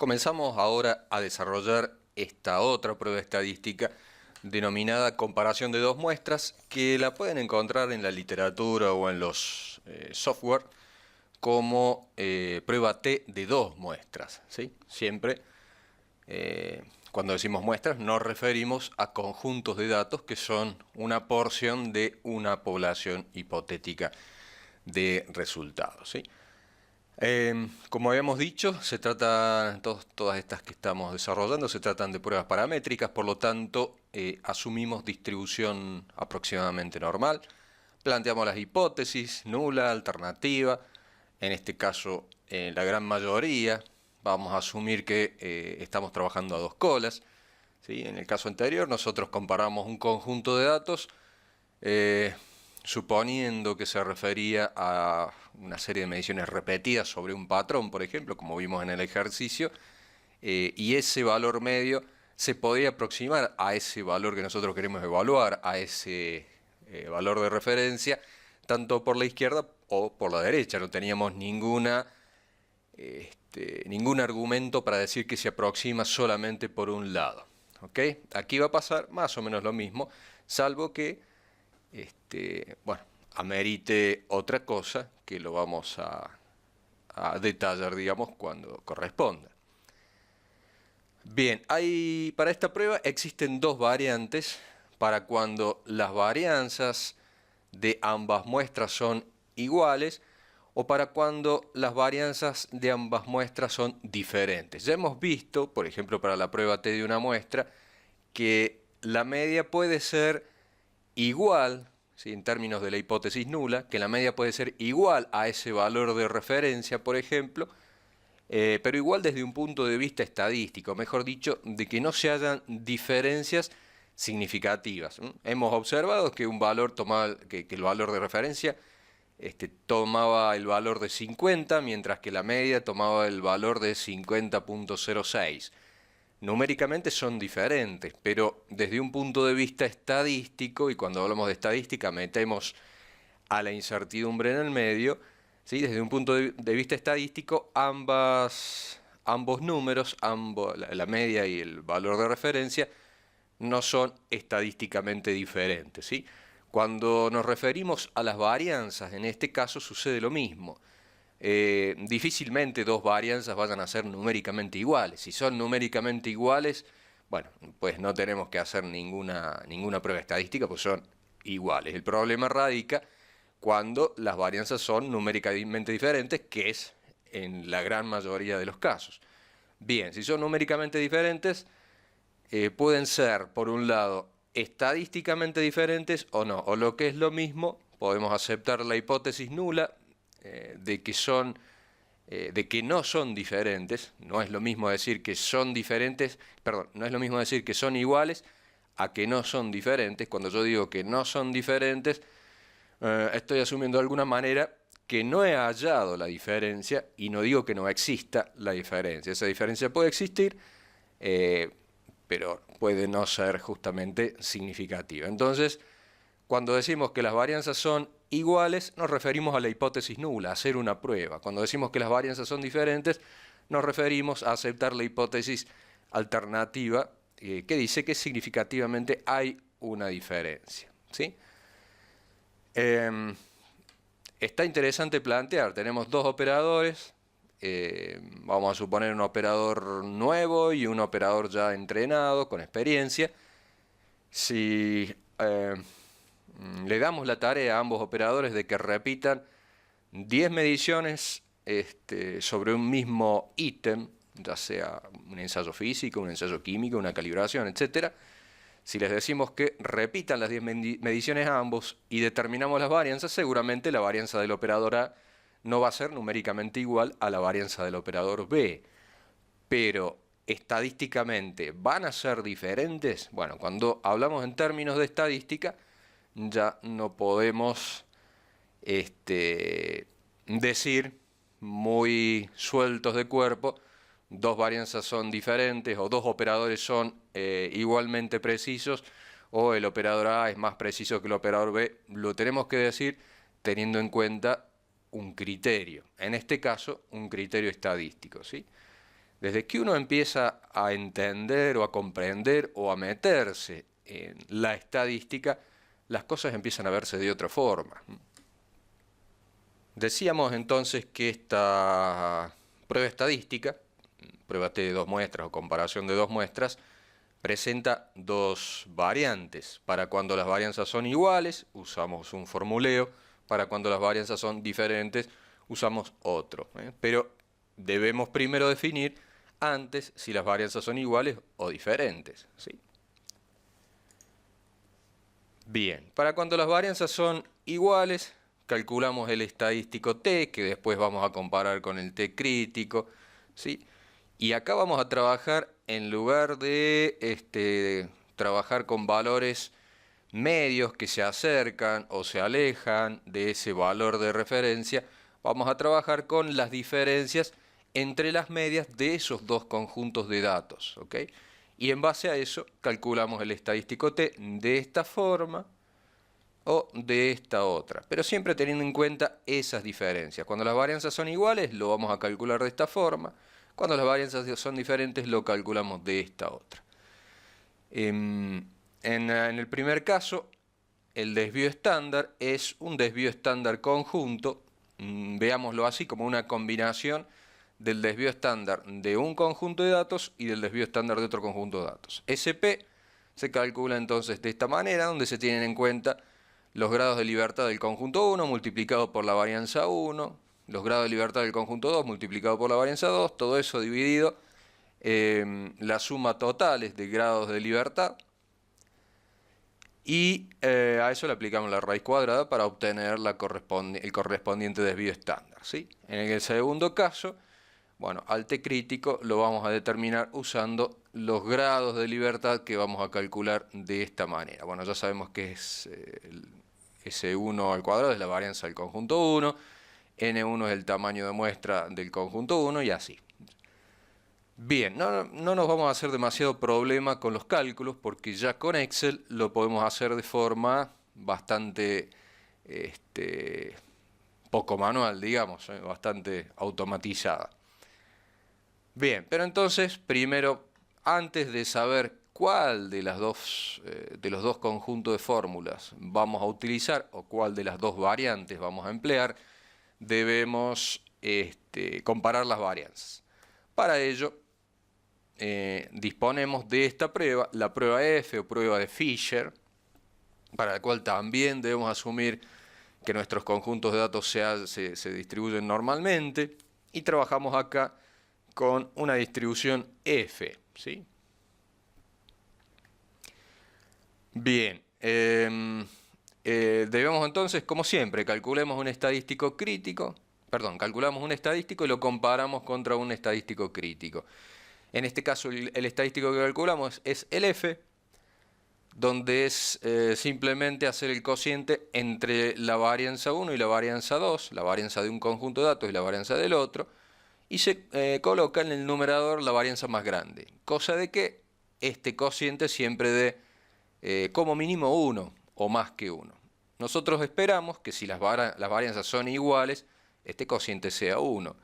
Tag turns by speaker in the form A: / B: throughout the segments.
A: Comenzamos ahora a desarrollar esta otra prueba estadística denominada comparación de dos muestras, que la pueden encontrar en la literatura o en los software como prueba T de dos muestras, ¿sí? Siempre cuando decimos muestras nos referimos a conjuntos de datos que son una porción de una población hipotética de resultados, ¿sí? Como habíamos dicho, se trata, todas estas que estamos desarrollando se tratan de pruebas paramétricas, por lo tanto asumimos distribución aproximadamente normal, planteamos las hipótesis, nula, alternativa, en este caso en la gran mayoría vamos a asumir que estamos trabajando a dos colas, ¿sí? En el caso anterior nosotros comparamos un conjunto de datos, suponiendo que se refería a una serie de mediciones repetidas sobre un patrón, por ejemplo, como vimos en el ejercicio, y ese valor medio se podía aproximar a ese valor que nosotros queremos evaluar, a ese valor de referencia, tanto por la izquierda o por la derecha. No teníamos ningún argumento para decir que se aproxima solamente por un lado. ¿Okay? Aquí va a pasar más o menos lo mismo, salvo que bueno, amerite otra cosa que lo vamos a detallar, digamos, cuando corresponda. Bien, para esta prueba existen dos variantes para cuando las varianzas de ambas muestras son iguales o para cuando las varianzas de ambas muestras son diferentes. Ya hemos visto, por ejemplo, para la prueba T de una muestra, que la media puede ser igual, ¿sí? En términos de la hipótesis nula, que la media puede ser igual a ese valor de referencia, por ejemplo, pero igual desde un punto de vista estadístico, mejor dicho, de que no se hayan diferencias significativas. Hemos observado que un valor tomaba, que el valor de referencia tomaba el valor de 50, mientras que la media tomaba el valor de 50.06. Numéricamente son diferentes, pero desde un punto de vista estadístico, y cuando hablamos de estadística metemos a la incertidumbre en el medio, ¿sí? Desde un punto de vista estadístico, ambos números, la media y el valor de referencia, no son estadísticamente diferentes, ¿sí? Cuando nos referimos a las varianzas, en este caso sucede lo mismo. Difícilmente dos varianzas vayan a ser numéricamente iguales. Si son numéricamente iguales, bueno, pues no tenemos que hacer ninguna prueba estadística, pues son iguales. El problema radica cuando las varianzas son numéricamente diferentes, que es en la gran mayoría de los casos. Bien, si son numéricamente diferentes, pueden ser, por un lado, estadísticamente diferentes o no, o lo que es lo mismo, podemos aceptar la hipótesis nula, de que no son diferentes. No es lo mismo decir que son diferentes, perdón, no es lo mismo decir que son iguales a que no son diferentes. Cuando yo digo que no son diferentes, estoy asumiendo de alguna manera que no he hallado la diferencia y no digo que no exista la diferencia. Esa diferencia puede existir, pero puede no ser justamente significativa. Entonces, cuando decimos que las varianzas son iguales, nos referimos a la hipótesis nula, a hacer una prueba. Cuando decimos que las varianzas son diferentes, nos referimos a aceptar la hipótesis alternativa, que dice que significativamente hay una diferencia, ¿sí? Está interesante plantear, tenemos dos operadores, vamos a suponer un operador nuevo y un operador ya entrenado, con experiencia. Si le damos la tarea a ambos operadores de que repitan 10 mediciones sobre un mismo ítem, ya sea un ensayo físico, un ensayo químico, una calibración, etc. Si les decimos que repitan las 10 mediciones a ambos y determinamos las varianzas, seguramente la varianza del operador A no va a ser numéricamente igual a la varianza del operador B. Pero estadísticamente, ¿van a ser diferentes? Bueno, cuando hablamos en términos de estadística, ya no podemos decir muy sueltos de cuerpo, dos varianzas son diferentes o dos operadores son igualmente precisos o el operador A es más preciso que el operador B. Lo tenemos que decir teniendo en cuenta un criterio, en este caso un criterio estadístico, ¿sí? Desde que uno empieza a entender o a comprender o a meterse en la estadística, las cosas empiezan a verse de otra forma. Decíamos entonces que esta prueba estadística, prueba T de dos muestras o comparación de dos muestras, presenta dos variantes. Para cuando las varianzas son iguales, usamos un formuleo. Para cuando las varianzas son diferentes, usamos otro. Pero debemos primero definir antes si las varianzas son iguales o diferentes, ¿sí? Bien, para cuando las varianzas son iguales, calculamos el estadístico T, que después vamos a comparar con el T crítico, ¿sí? Y acá vamos a trabajar, en lugar de trabajar con valores medios que se acercan o se alejan de ese valor de referencia, vamos a trabajar con las diferencias entre las medias de esos dos conjuntos de datos, ¿ok? Y en base a eso calculamos el estadístico T de esta forma o de esta otra, pero siempre teniendo en cuenta esas diferencias. Cuando las varianzas son iguales, lo vamos a calcular de esta forma. Cuando las varianzas son diferentes, lo calculamos de esta otra. En el primer caso, el desvío estándar es un desvío estándar conjunto, veámoslo así, como una combinación del desvío estándar de un conjunto de datos y del desvío estándar de otro conjunto de datos. SP se calcula entonces de esta manera, donde se tienen en cuenta los grados de libertad del conjunto 1 multiplicado por la varianza 1, los grados de libertad del conjunto 2 multiplicado por la varianza 2, todo eso dividido la suma totales de grados de libertad, y a eso le aplicamos la raíz cuadrada para obtener el correspondiente desvío estándar, ¿sí? En el segundo caso, bueno, al T crítico lo vamos a determinar usando los grados de libertad que vamos a calcular de esta manera. Bueno, ya sabemos que es S1 al cuadrado es la varianza del conjunto 1, N1 es el tamaño de muestra del conjunto 1 y así. Bien, no nos vamos a hacer demasiado problema con los cálculos porque ya con Excel lo podemos hacer de forma bastante poco manual, digamos, bastante automatizada. Bien, pero entonces, primero, antes de saber cuál de los dos conjuntos de fórmulas vamos a utilizar o cuál de las dos variantes vamos a emplear, debemos comparar las varianzas. Para ello, disponemos de esta prueba, la prueba F o prueba de Fisher, para la cual también debemos asumir que nuestros conjuntos de datos se distribuyen normalmente, y trabajamos acá con una distribución F, ¿sí? Bien, debemos entonces, como siempre, calculamos un estadístico y lo comparamos contra un estadístico crítico. En este caso, el estadístico que calculamos es el F, donde es simplemente hacer el cociente entre la varianza 1 y la varianza 2, la varianza de un conjunto de datos y la varianza del otro, y se coloca en el numerador la varianza más grande, cosa de que este cociente siempre dé como mínimo 1 o más que 1. Nosotros esperamos que si las varianzas son iguales, este cociente sea 1.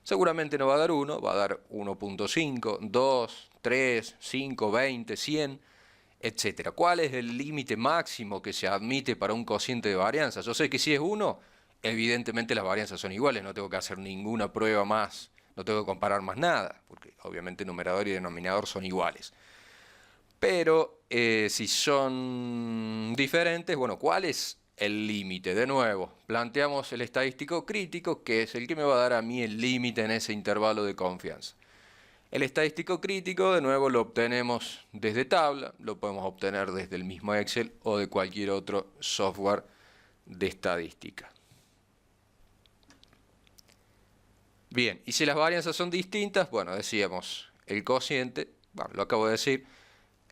A: Seguramente no va a dar 1, va a dar 1.5, 2, 3, 5, 20, 100, etc. ¿Cuál es el límite máximo que se admite para un cociente de varianza? Yo sé que si es 1, evidentemente las varianzas son iguales, no tengo que hacer ninguna prueba más, no tengo que comparar más nada, porque obviamente numerador y denominador son iguales. Pero si son diferentes, bueno, ¿cuál es el límite? De nuevo, planteamos el estadístico crítico, que es el que me va a dar a mí el límite en ese intervalo de confianza. El estadístico crítico, de nuevo, lo obtenemos desde tabla, lo podemos obtener desde el mismo Excel o de cualquier otro software de estadística. Bien, y si las varianzas son distintas, bueno, decíamos el cociente, bueno, lo acabo de decir,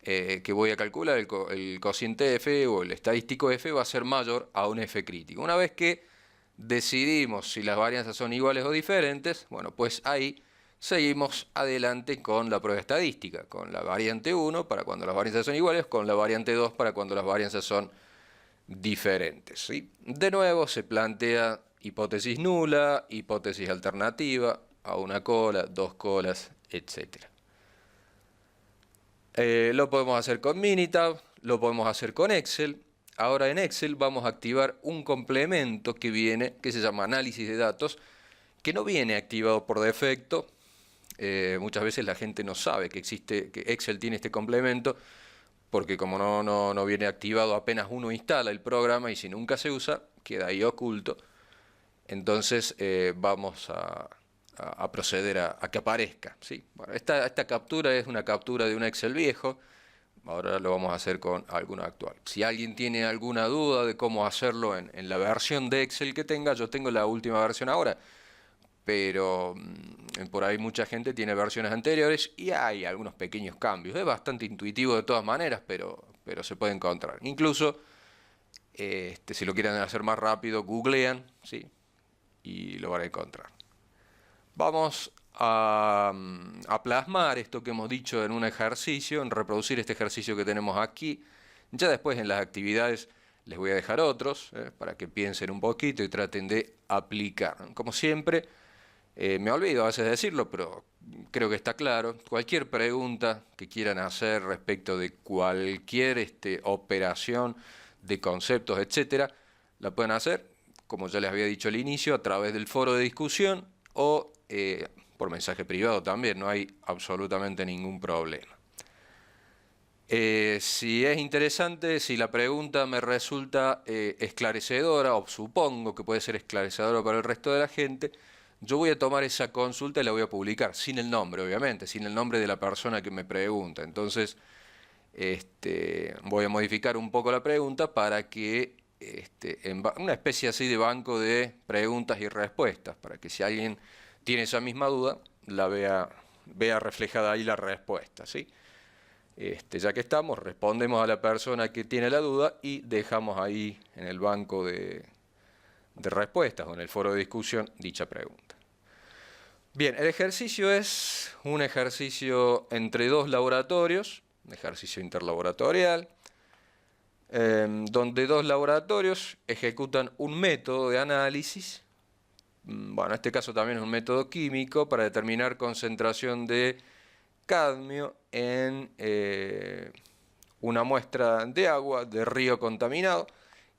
A: que voy a calcular el cociente F o el estadístico F va a ser mayor a un F crítico. Una vez que decidimos si las varianzas son iguales o diferentes, bueno, pues ahí seguimos adelante con la prueba estadística, con la variante 1 para cuando las varianzas son iguales, con la variante 2 para cuando las varianzas son diferentes, ¿sí? De nuevo se plantea hipótesis nula, hipótesis alternativa, a una cola, dos colas, etc. Lo podemos hacer con Minitab, lo podemos hacer con Excel. Ahora en Excel vamos a activar un complemento que se llama análisis de datos, que no viene activado por defecto. Muchas veces la gente no sabe que Excel tiene este complemento, porque como no viene activado, apenas uno instala el programa y si nunca se usa, queda ahí oculto. Entonces vamos a proceder a que aparezca, ¿sí? Bueno, esta captura es una captura de un Excel viejo. Ahora lo vamos a hacer con alguno actual. Si alguien tiene alguna duda de cómo hacerlo en la versión de Excel que tenga, yo tengo la última versión ahora, pero por ahí mucha gente tiene versiones anteriores y hay algunos pequeños cambios. Es bastante intuitivo de todas maneras, pero se puede encontrar. Incluso, si lo quieren hacer más rápido, googlean, ¿sí? Y lo van a encontrar. Vamos a plasmar esto que hemos dicho en un ejercicio, en reproducir este ejercicio que tenemos aquí. Ya después en las actividades les voy a dejar otros, para que piensen un poquito y traten de aplicar. Como siempre, me olvido a veces de decirlo, pero creo que está claro. Cualquier pregunta que quieran hacer respecto de cualquier operación de conceptos, etcétera, la pueden hacer, como ya les había dicho al inicio, a través del foro de discusión o por mensaje privado también, no hay absolutamente ningún problema. Si es interesante, si la pregunta me resulta esclarecedora, o supongo que puede ser esclarecedora para el resto de la gente, yo voy a tomar esa consulta y la voy a publicar, sin el nombre, obviamente, sin el nombre de la persona que me pregunta. Entonces, voy a modificar un poco la pregunta para que, una especie así de banco de preguntas y respuestas, para que si alguien tiene esa misma duda, la vea reflejada ahí la respuesta, ¿sí? Ya que estamos, respondemos a la persona que tiene la duda y dejamos ahí en el banco de respuestas o en el foro de discusión dicha pregunta. Bien, el ejercicio es un ejercicio entre dos laboratorios, un ejercicio interlaboratorial, donde dos laboratorios ejecutan un método de análisis. Bueno, en este caso también es un método químico para determinar concentración de cadmio en una muestra de agua de río contaminado.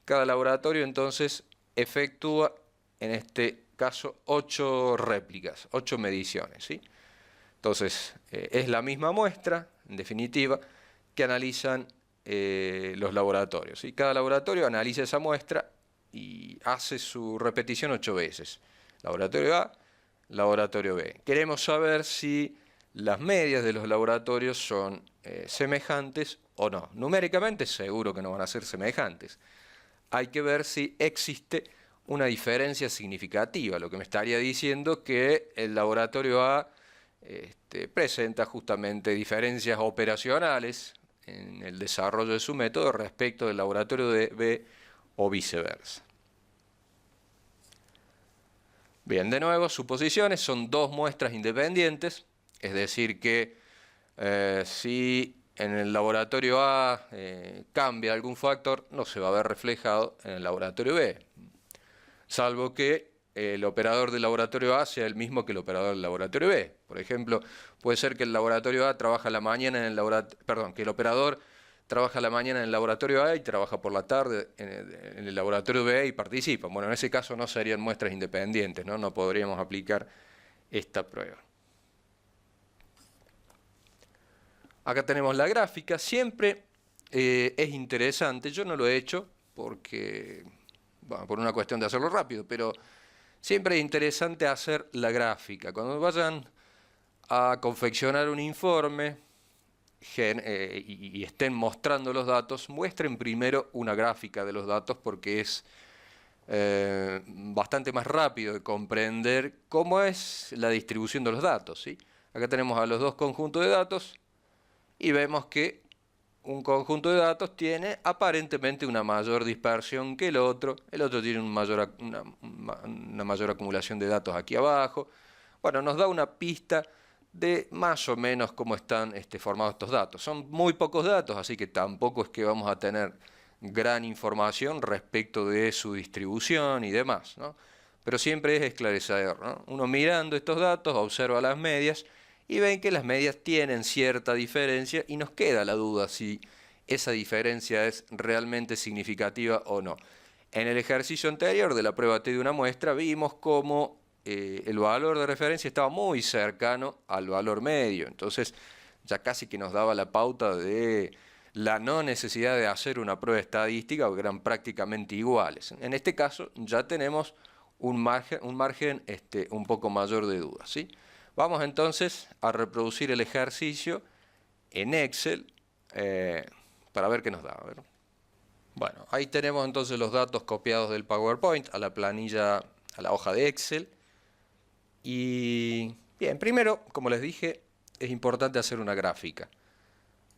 A: Cada laboratorio entonces efectúa, en este caso, 8 réplicas, 8 mediciones, ¿sí? Entonces, es la misma muestra, en definitiva, que analizan los laboratorios, ¿sí? Cada laboratorio analiza esa muestra y hace su repetición 8 veces. Laboratorio A, laboratorio B. Queremos saber si las medias de los laboratorios son semejantes o no. Numéricamente seguro que no van a ser semejantes. Hay que ver si existe una diferencia significativa, lo que me estaría diciendo que el laboratorio A presenta justamente diferencias operacionales en el desarrollo de su método respecto del laboratorio de B o viceversa. Bien, de nuevo, suposiciones son dos muestras independientes, es decir que si en el laboratorio A cambia algún factor, no se va a ver reflejado en el laboratorio B, salvo que el operador del laboratorio A sea el mismo que el operador del laboratorio B. Por ejemplo, puede ser que el laboratorio A trabaja a la mañana en el laboratorio, que el operador trabaja a la mañana en el laboratorio A y trabaja por la tarde en el laboratorio B y participa. Bueno, en ese caso no serían muestras independientes, ¿no? No podríamos aplicar esta prueba. Acá tenemos la gráfica. Siempre es interesante, yo no lo he hecho porque, bueno, por una cuestión de hacerlo rápido, pero siempre es interesante hacer la gráfica. Cuando vayan a confeccionar un informe y estén mostrando los datos, muestren primero una gráfica de los datos porque es bastante más rápido de comprender cómo es la distribución de los datos, ¿sí? Acá tenemos a los dos conjuntos de datos y vemos que un conjunto de datos tiene aparentemente una mayor dispersión que el otro tiene una mayor acumulación de datos aquí abajo. Bueno, nos da una pista de más o menos cómo están formados estos datos. Son muy pocos datos, así que tampoco es que vamos a tener gran información respecto de su distribución y demás, ¿no? Pero siempre es esclarecedor, ¿no? Uno mirando estos datos observa las medias y ven que las medias tienen cierta diferencia y nos queda la duda si esa diferencia es realmente significativa o no. En el ejercicio anterior de la prueba T de una muestra vimos cómo el valor de referencia estaba muy cercano al valor medio, entonces ya casi que nos daba la pauta de la no necesidad de hacer una prueba estadística porque eran prácticamente iguales. En este caso ya tenemos un margen un poco mayor de dudas, ¿sí? Vamos entonces a reproducir el ejercicio en Excel para ver qué nos da. A ver. Bueno, ahí tenemos entonces los datos copiados del PowerPoint a la planilla, a la hoja de Excel. Y bien, primero, como les dije, es importante hacer una gráfica.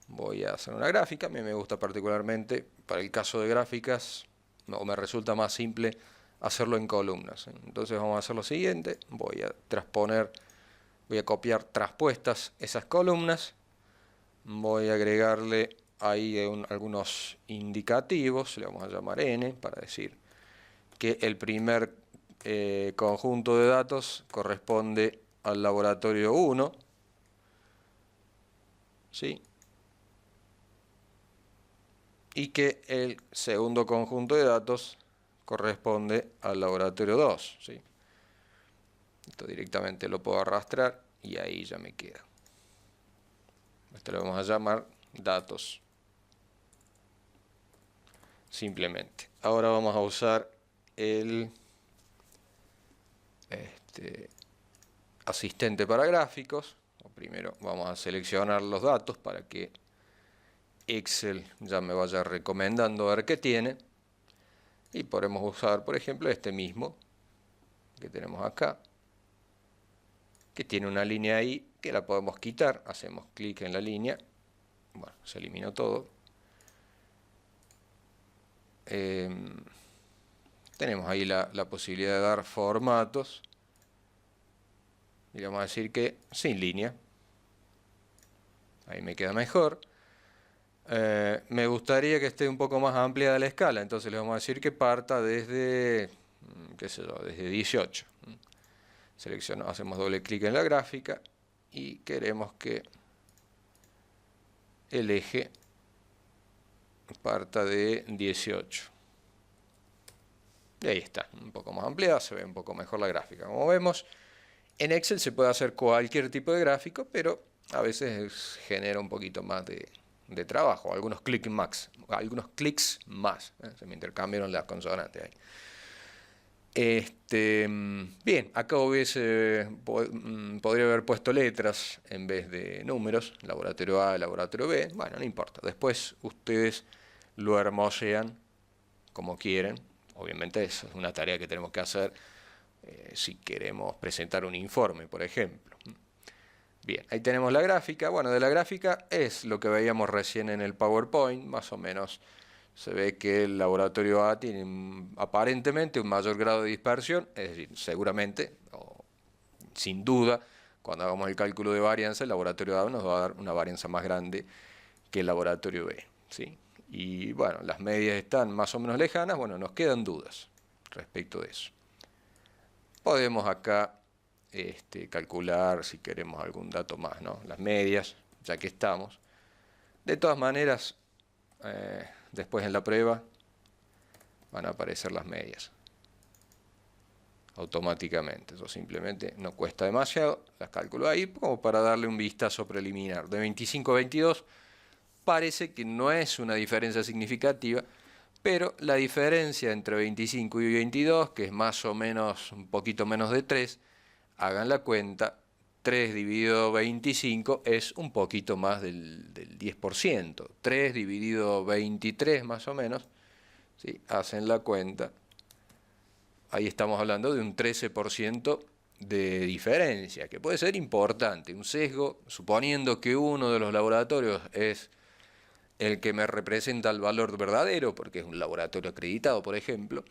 A: Voy a hacer una gráfica, a mí me gusta particularmente, para el caso de gráficas, o me resulta más simple hacerlo en columnas. Entonces vamos a hacer lo siguiente, voy a copiar traspuestas esas columnas, voy a agregarle ahí algunos indicativos, le vamos a llamar N, para decir que el primer conjunto de datos corresponde al laboratorio 1, ¿sí? Y que el segundo conjunto de datos corresponde al laboratorio 2, ¿sí? Esto directamente lo puedo arrastrar y ahí ya me queda. Esto lo vamos a llamar datos. Simplemente. Ahora vamos a usar el asistente para gráficos. Primero vamos a seleccionar los datos para que Excel ya me vaya recomendando a ver qué tiene. Y podemos usar, por ejemplo, este mismo que tenemos acá, que tiene una línea ahí que la podemos quitar. Hacemos clic en la línea. Bueno, se eliminó todo. Tenemos ahí la posibilidad de dar formatos. Y vamos a decir que sin línea. Ahí me queda mejor. Me gustaría que esté un poco más ampliada la escala, entonces le vamos a decir que parta desde, qué sé yo, desde 18. Seleccionamos, hacemos doble clic en la gráfica y queremos que el eje parta de 18. Y ahí está, un poco más ampliada, se ve un poco mejor la gráfica. Como vemos, en Excel se puede hacer cualquier tipo de gráfico, pero a veces genera un poquito más de trabajo, algunos clics más. Se me intercambiaron las consonantes ahí. Bien, acá podría haber puesto letras en vez de números, laboratorio A, laboratorio B, bueno, no importa. Después ustedes lo hermosean como quieren. Obviamente eso es una tarea que tenemos que hacer si queremos presentar un informe, por ejemplo. Bien, ahí tenemos la gráfica. Bueno, de la gráfica es lo que veíamos recién en el PowerPoint, más o menos. Se ve que el laboratorio A tiene aparentemente un mayor grado de dispersión, es decir, seguramente, o sin duda, cuando hagamos el cálculo de varianza, el laboratorio A nos va a dar una varianza más grande que el laboratorio B, ¿sí? Y bueno, las medias están más o menos lejanas, bueno, nos quedan dudas respecto de eso. Podemos acá calcular si queremos algún dato más, ¿no? Las medias, ya que estamos. De todas maneras, después en la prueba van a aparecer las medias automáticamente. Eso simplemente no cuesta demasiado, las calculo ahí como para darle un vistazo preliminar. De 25 a 22 parece que no es una diferencia significativa, pero la diferencia entre 25 y 22, que es más o menos un poquito menos de 3, hagan la cuenta, 3 dividido 25 es un poquito más del 10%. 3 dividido 23 más o menos, ¿sí? Hacen la cuenta. Ahí estamos hablando de un 13% de diferencia, que puede ser importante. Un sesgo, suponiendo que uno de los laboratorios es el que me representa el valor verdadero, porque es un laboratorio acreditado, por ejemplo,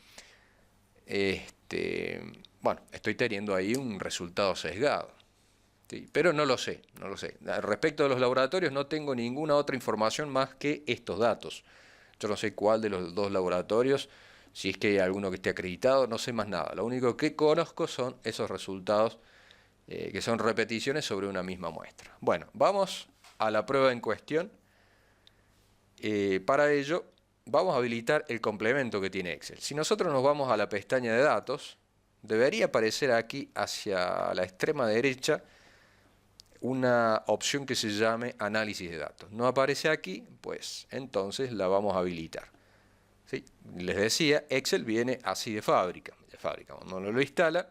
A: bueno, estoy teniendo ahí un resultado sesgado. ¿Sí? Pero no lo sé. Respecto de los laboratorios no tengo ninguna otra información más que estos datos. Yo no sé cuál de los dos laboratorios, si es que hay alguno que esté acreditado, no sé más nada. Lo único que conozco son esos resultados que son repeticiones sobre una misma muestra. Bueno, vamos a la prueba en cuestión. Para ello, vamos a habilitar el complemento que tiene Excel. Si nosotros nos vamos a la pestaña de datos, debería aparecer aquí hacia la extrema derecha una opción que se llame análisis de datos. No aparece aquí, pues entonces la vamos a habilitar. ¿Sí? Les decía, Excel viene así de fábrica. Cuando uno lo instala,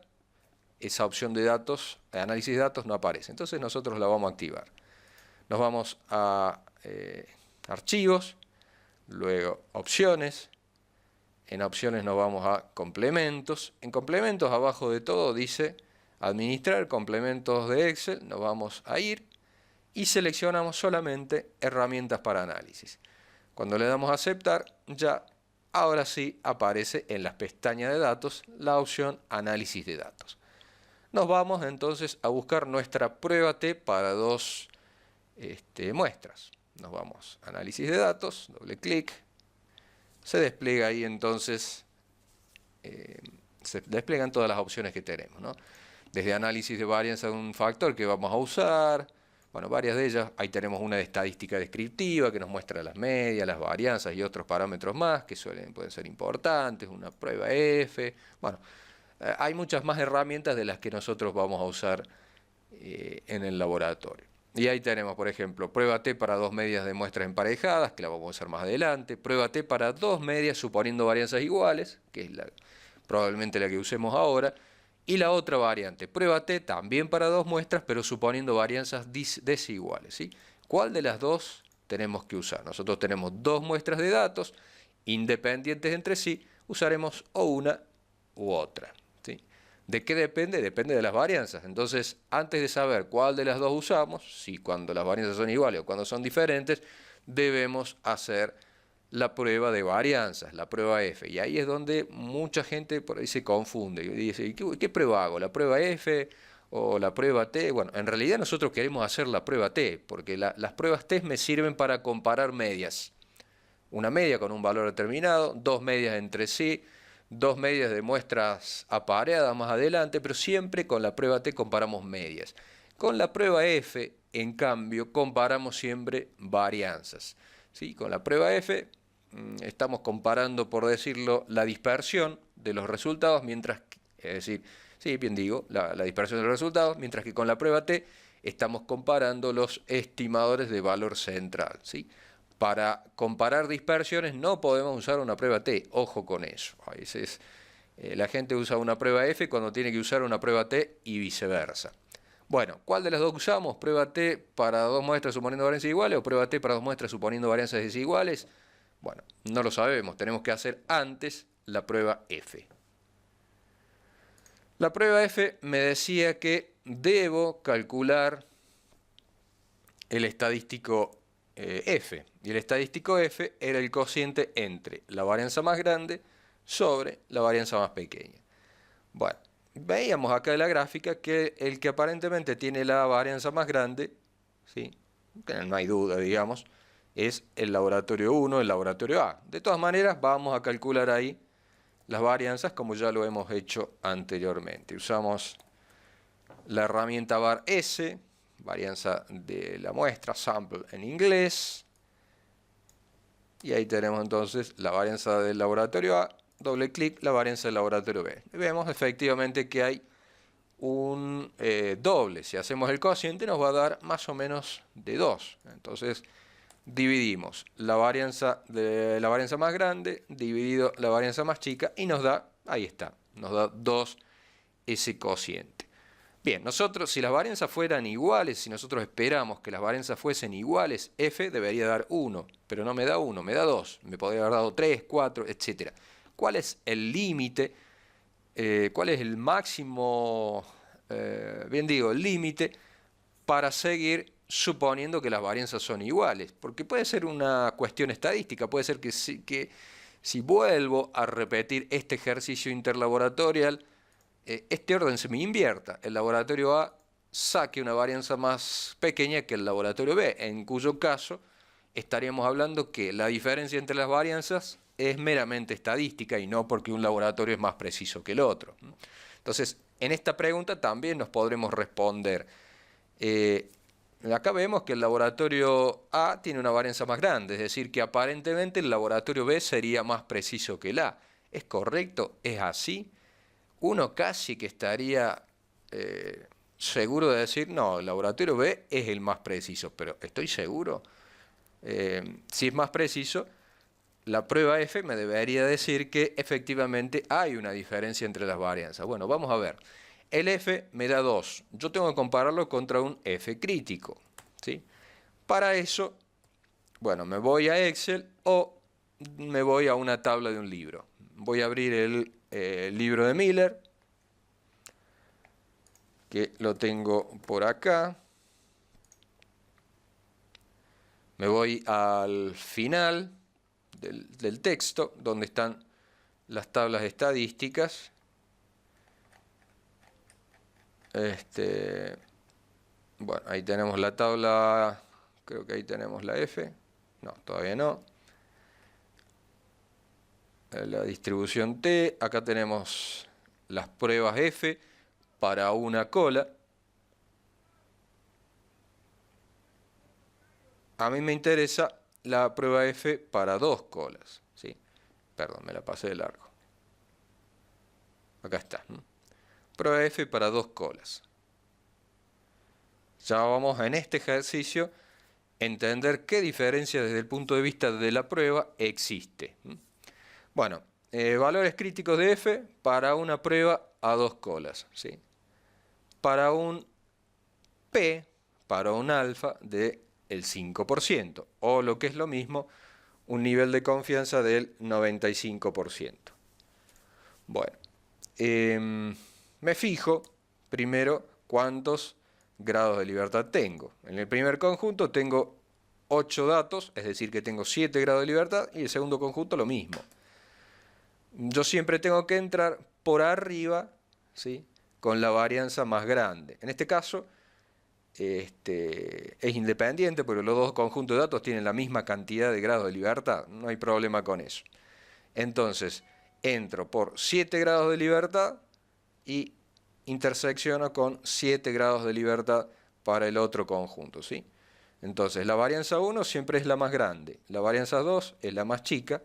A: esa opción de datos, de análisis de datos, no aparece. Entonces nosotros la vamos a activar. Nos vamos a archivos, luego opciones. En opciones nos vamos a complementos. En complementos, abajo de todo dice administrar complementos de Excel. Nos vamos a ir y seleccionamos solamente herramientas para análisis. Cuando le damos a aceptar, ya ahora sí aparece en las pestañas de datos la opción análisis de datos. Nos vamos entonces a buscar nuestra prueba T para dos muestras. Nos vamos a análisis de datos, doble clic. Se despliega ahí entonces, se despliegan todas las opciones que tenemos, ¿no? Desde análisis de varianza de un factor que vamos a usar, bueno, varias de ellas. Ahí tenemos una de estadística descriptiva que nos muestra las medias, las varianzas y otros parámetros más que pueden ser importantes, una prueba F. Bueno, hay muchas más herramientas de las que nosotros vamos a usar en el laboratorio. Y ahí tenemos, por ejemplo, prueba T para dos medias de muestras emparejadas, que la vamos a usar más adelante. Prueba T para dos medias suponiendo varianzas iguales, que es probablemente la que usemos ahora. Y la otra variante, prueba T también para dos muestras, pero suponiendo varianzas desiguales, ¿sí? ¿Cuál de las dos tenemos que usar? Nosotros tenemos dos muestras de datos independientes entre sí, usaremos o una u otra, ¿sí? ¿De qué depende? Depende de las varianzas. Entonces, antes de saber cuál de las dos usamos, si cuando las varianzas son iguales o cuando son diferentes, debemos hacer la prueba de varianzas, la prueba F. Y ahí es donde mucha gente por ahí se confunde y dice, ¿qué prueba hago? ¿La prueba F o la prueba T? Bueno, en realidad nosotros queremos hacer la prueba T, porque las pruebas T me sirven para comparar medias. Una media con un valor determinado, dos medias entre sí, dos medias de muestras apareadas más adelante, pero siempre con la prueba T comparamos medias. Con la prueba F, en cambio, comparamos siempre varianzas. ¿Sí? Con la prueba F estamos comparando, por decirlo, la dispersión de los resultados, mientras que, es decir, sí, bien digo, la dispersión de los resultados, mientras que con la prueba T estamos comparando los estimadores de valor central, ¿sí? Para comparar dispersiones no podemos usar una prueba T, ojo con eso. A veces la gente usa una prueba F cuando tiene que usar una prueba T y viceversa. Bueno, ¿cuál de las dos usamos? ¿Prueba T para dos muestras suponiendo varianzas iguales o prueba T para dos muestras suponiendo varianzas desiguales? Bueno, no lo sabemos, tenemos que hacer antes la prueba F. La prueba F me decía que debo calcular el estadístico F. Y el estadístico F era el cociente entre la varianza más grande sobre la varianza más pequeña. Bueno, veíamos acá en la gráfica que el que aparentemente tiene la varianza más grande, ¿sí? No hay duda, digamos, es el laboratorio 1, el laboratorio A. De todas maneras, vamos a calcular ahí las varianzas como ya lo hemos hecho anteriormente. Usamos la herramienta var S, varianza de la muestra, sample en inglés. Y ahí tenemos entonces la varianza del laboratorio A, doble clic, la varianza del laboratorio B. Vemos efectivamente que hay un doble. Si hacemos el cociente nos va a dar más o menos de 2. Entonces dividimos la varianza más grande dividido la varianza más chica y nos da, ahí está, nos da 2 ese cociente. Bien, nosotros si las varianzas fueran iguales, si nosotros esperamos que las varianzas fuesen iguales, F debería dar 1, pero no me da 1, me da 2, me podría haber dado 3, 4, etc. ¿Cuál es el límite? ¿Cuál es el máximo, bien digo, el límite para seguir suponiendo que las varianzas son iguales? Porque puede ser una cuestión estadística, puede ser que si vuelvo a repetir este ejercicio interlaboratorial, este orden se me invierta. El laboratorio A saque una varianza más pequeña que el laboratorio B, en cuyo caso estaríamos hablando que la diferencia entre las varianzas es meramente estadística y no porque un laboratorio es más preciso que el otro. Entonces, en esta pregunta también nos podremos responder. Acá vemos que el laboratorio A tiene una varianza más grande, es decir, que aparentemente el laboratorio B sería más preciso que el A. ¿Es correcto? ¿Es así? Uno casi que estaría seguro de decir, no, el laboratorio B es el más preciso, pero ¿estoy seguro? Si es más preciso, la prueba F me debería decir que efectivamente hay una diferencia entre las varianzas. Bueno, vamos a ver. El F me da 2. Yo tengo que compararlo contra un F crítico, ¿sí? Para eso, bueno, me voy a Excel o me voy a una tabla de un libro. Voy a abrir el libro de Miller, que lo tengo por acá. Me voy al final del texto, donde están las tablas estadísticas. Bueno, ahí tenemos la tabla, creo que ahí tenemos la F. No, todavía no. La distribución T, acá tenemos las pruebas F para una cola. A mí me interesa la prueba F para 2 colas, ¿sí? Perdón, me la pasé de largo. Acá está. Prueba F para 2 colas. Ya vamos en este ejercicio a entender qué diferencia desde el punto de vista de la prueba existe. Bueno, valores críticos de F para una prueba a 2 colas, ¿sí? Para un P, para un alfa del 5%, o lo que es lo mismo, un nivel de confianza del 95%. Bueno, me fijo primero cuántos grados de libertad tengo. En el primer conjunto tengo 8 datos, es decir que tengo 7 grados de libertad, y el segundo conjunto lo mismo. Yo siempre tengo que entrar por arriba, ¿sí?, con la varianza más grande. En este caso es independiente porque los dos conjuntos de datos tienen la misma cantidad de grados de libertad, no hay problema con eso. Entonces entro por 7 grados de libertad y intersecciono con 7 grados de libertad para el otro conjunto, ¿sí? Entonces la varianza 1 siempre es la más grande, la varianza 2 es la más chica,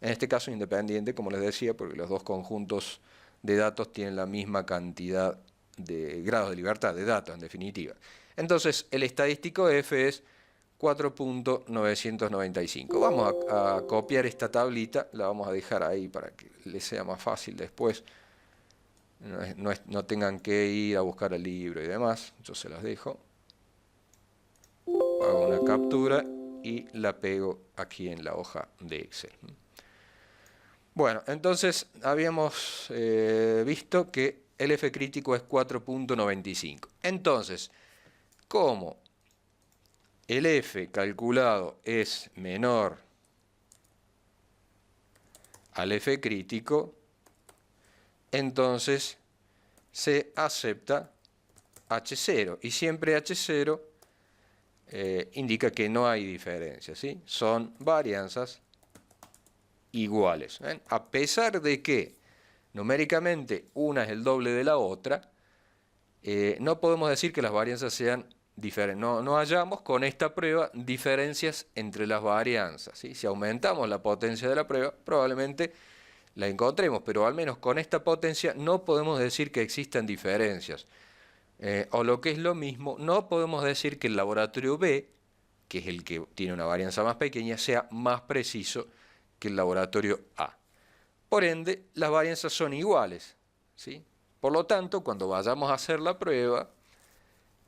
A: en este caso independiente, como les decía, porque los dos conjuntos de datos tienen la misma cantidad de grados de libertad, de datos en definitiva. Entonces el estadístico F es 4.995. Vamos a copiar esta tablita, la vamos a dejar ahí para que les sea más fácil después. No tengan que ir a buscar el libro y demás, yo se las dejo. Hago una captura y la pego aquí en la hoja de Excel. Bueno, entonces habíamos visto que el F crítico es 4.95. Entonces, como el F calculado es menor al F crítico, entonces se acepta H0. Y siempre H0 indica que no hay diferencia, ¿sí? Son varianzas iguales. ¿Ven? A pesar de que numéricamente una es el doble de la otra, no podemos decir que las varianzas sean diferentes. No hallamos con esta prueba diferencias entre las varianzas, ¿sí? Si aumentamos la potencia de la prueba, probablemente la encontremos, pero al menos con esta potencia no podemos decir que existan diferencias. O lo que es lo mismo, no podemos decir que el laboratorio B, que es el que tiene una varianza más pequeña, sea más preciso que el laboratorio A. Por ende, las varianzas son iguales, ¿sí? Por lo tanto, cuando vayamos a hacer la prueba,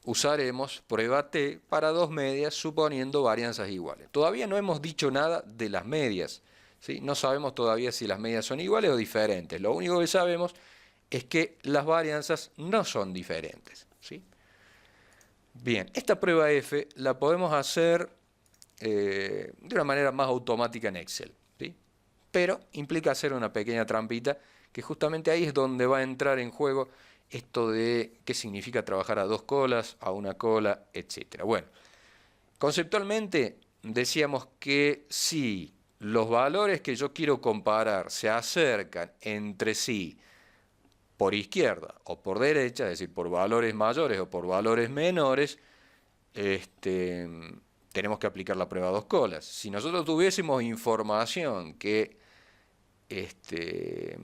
A: usaremos prueba T para 2 medias suponiendo varianzas iguales. Todavía no hemos dicho nada de las medias, ¿sí? No sabemos todavía si las medias son iguales o diferentes. Lo único que sabemos es que las varianzas no son diferentes, ¿sí? Bien, esta prueba F la podemos hacer de una manera más automática en Excel, ¿sí? Pero implica hacer una pequeña trampita que justamente ahí es donde va a entrar en juego esto de qué significa trabajar a 2 colas, a una cola, etc. Bueno, conceptualmente decíamos que si los valores que yo quiero comparar se acercan entre sí por izquierda o por derecha, es decir, por valores mayores o por valores menores, tenemos que aplicar la prueba a dos colas. Si nosotros tuviésemos información que se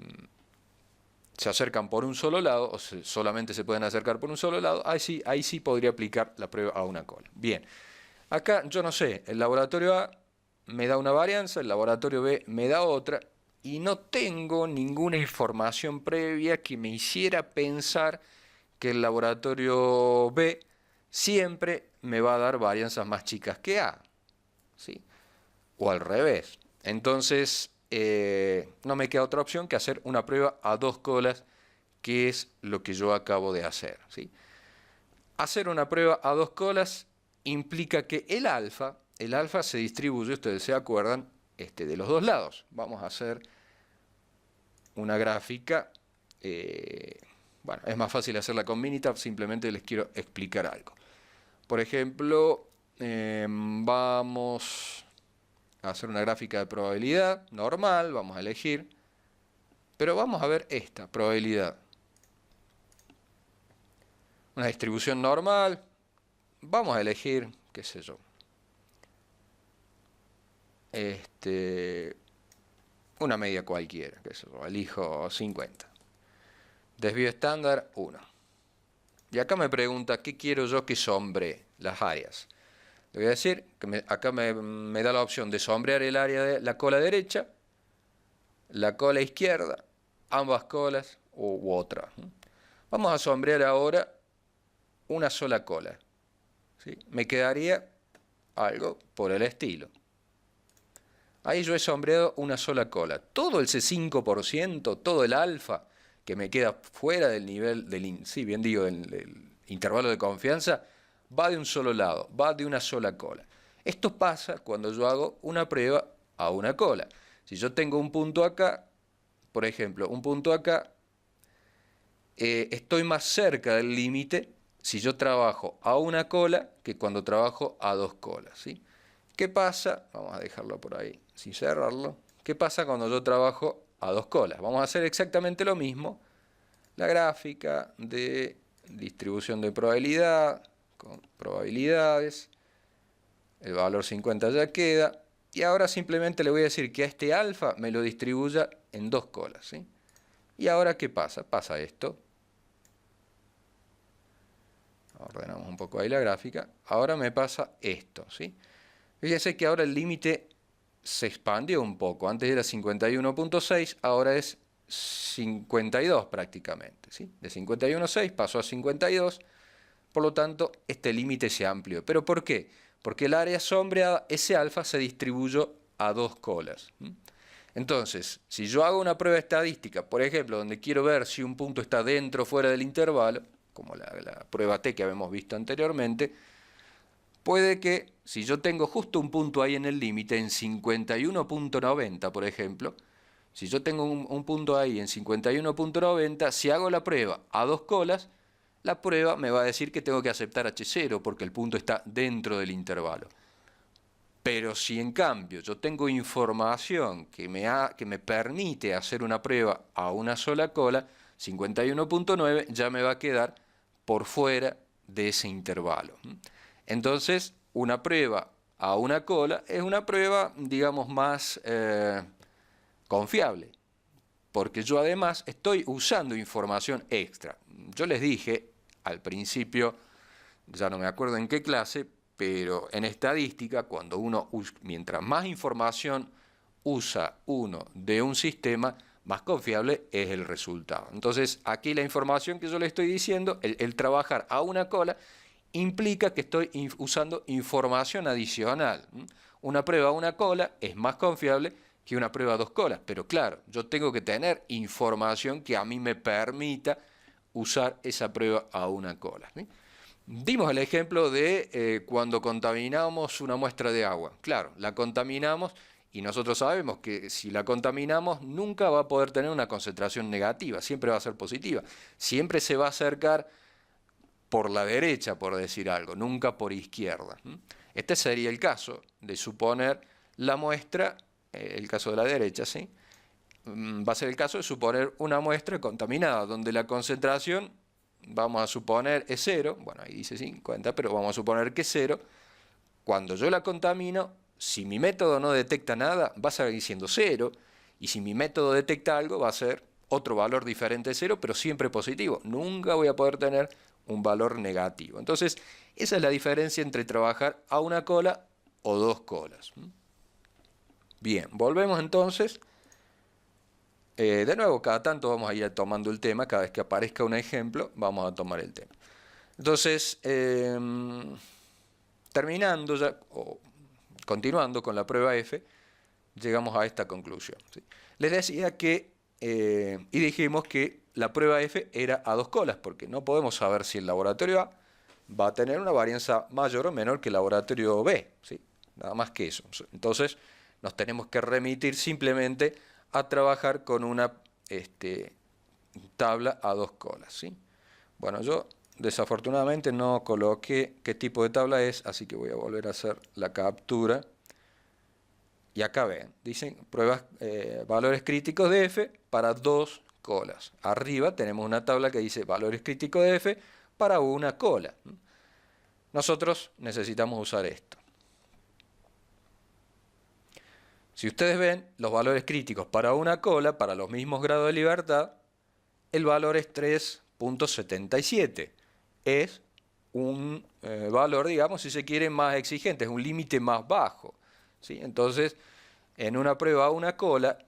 A: acercan por un solo lado, o solamente se pueden acercar por un solo lado, ahí sí podría aplicar la prueba a una cola. Bien, acá yo no sé, el laboratorio A me da una varianza, el laboratorio B me da otra, y no tengo ninguna información previa que me hiciera pensar que el laboratorio B siempre me va a dar varianzas más chicas que A, ¿sí? O al revés. Entonces, no me queda otra opción que hacer una prueba a dos colas, que es lo que yo acabo de hacer, ¿sí? Hacer una prueba a dos colas implica que el alfa se distribuye, ustedes se acuerdan, de los dos lados. Vamos a hacer una gráfica. Bueno, es más fácil hacerla con Minitab, simplemente les quiero explicar algo. Por ejemplo, vamos a hacer una gráfica de probabilidad normal, vamos a elegir, pero vamos a ver esta probabilidad. Una distribución normal, vamos a elegir, qué sé yo, una media cualquiera, qué sé yo, elijo 50. Desvío estándar, 1. Y acá me pregunta, ¿qué quiero yo que sombree? Las áreas. Le voy a decir que acá me da la opción de sombrear el área de la cola derecha, la cola izquierda, ambas colas u otra. Vamos a sombrear ahora una sola cola, ¿sí? Me quedaría algo por el estilo. Ahí yo he sombreado una sola cola. Todo el C5%, todo el alfa que me queda fuera del nivel, sí, bien digo, del intervalo de confianza, va de un solo lado, va de una sola cola. Esto pasa cuando yo hago una prueba a una cola. Si yo tengo un punto acá, por ejemplo, un punto acá, estoy más cerca del límite si yo trabajo a una cola que cuando trabajo a dos colas, ¿sí? ¿Qué pasa? Vamos a dejarlo por ahí sin cerrarlo. ¿Qué pasa cuando yo trabajo a dos colas? Vamos a hacer exactamente lo mismo. La gráfica de distribución de probabilidad con probabilidades. El valor 50 ya queda. Y ahora simplemente le voy a decir que a este alfa me lo distribuya en dos colas, ¿sí? ¿Y ahora qué pasa? Pasa esto. Ordenamos un poco ahí la gráfica. Ahora me pasa esto, ¿sí? Fíjense que ahora el límite se expandió un poco. Antes era 51.6, ahora es 52 prácticamente, ¿sí? De 51.6 pasó a 52, por lo tanto este límite se amplió. ¿Pero por qué? Porque el área sombreada, ese alfa, se distribuyó a dos colas. Entonces, si yo hago una prueba estadística, por ejemplo, donde quiero ver si un punto está dentro o fuera del intervalo, como la prueba T que habíamos visto anteriormente, puede que, si yo tengo justo un punto ahí en el límite, en 51.90, por ejemplo, si yo tengo un punto ahí en 51.90, si hago la prueba a dos colas, la prueba me va a decir que tengo que aceptar H0 porque el punto está dentro del intervalo. Pero si en cambio yo tengo información que me permite hacer una prueba a una sola cola, 51.9 ya me va a quedar por fuera de ese intervalo. Entonces, una prueba a una cola es una prueba, digamos, más confiable, porque yo además estoy usando información extra. Yo les dije al principio, ya no me acuerdo en qué clase, pero en estadística, cuando mientras más información usa uno de un sistema, más confiable es el resultado. Entonces, aquí la información que yo le estoy diciendo, el trabajar a una cola, implica que estoy usando información adicional. Una prueba a una cola es más confiable que una prueba a dos colas, pero claro, yo tengo que tener información que a mí me permita usar esa prueba a una cola, ¿sí? Dimos el ejemplo de cuando contaminamos una muestra de agua. Claro, la contaminamos y nosotros sabemos que si la contaminamos nunca va a poder tener una concentración negativa, siempre va a ser positiva. Siempre se va a acercar por la derecha, por decir algo, nunca por izquierda. Este sería el caso de suponer la muestra, el caso de la derecha, ¿sí? va a ser el caso de suponer una muestra contaminada, donde la concentración, vamos a suponer, es 0, bueno, ahí dice 50, pero vamos a suponer que es 0. Cuando yo la contamino, si mi método no detecta nada, va a seguir siendo 0, y si mi método detecta algo, va a ser otro valor diferente de 0, pero siempre positivo. Nunca voy a poder tener un valor negativo. Entonces, esa es la diferencia entre trabajar a una cola o dos colas. Bien, volvemos entonces. De nuevo, cada tanto vamos a ir tomando el tema, cada vez que aparezca un ejemplo, vamos a tomar el tema. Entonces, terminando ya, o continuando con la prueba F, llegamos a esta conclusión, ¿sí? Les decía que, y dijimos que la prueba F era a dos colas, porque no podemos saber si el laboratorio A va a tener una varianza mayor o menor que el laboratorio B, ¿sí? Nada más que eso. Entonces, nos tenemos que remitir simplemente a trabajar con una tabla a dos colas, ¿sí? Bueno, yo desafortunadamente no coloqué qué tipo de tabla es, así que voy a volver a hacer la captura. Y acá ven, dicen pruebas, valores críticos de F para dos colas. Arriba tenemos una tabla que dice valores críticos de F para una cola. Nosotros necesitamos usar esto. Si ustedes ven los valores críticos para una cola, para los mismos grados de libertad, el valor es 3.77. Es un valor, digamos, si se quiere, más exigente, es un límite más bajo, ¿sí? Entonces, en una prueba a una cola,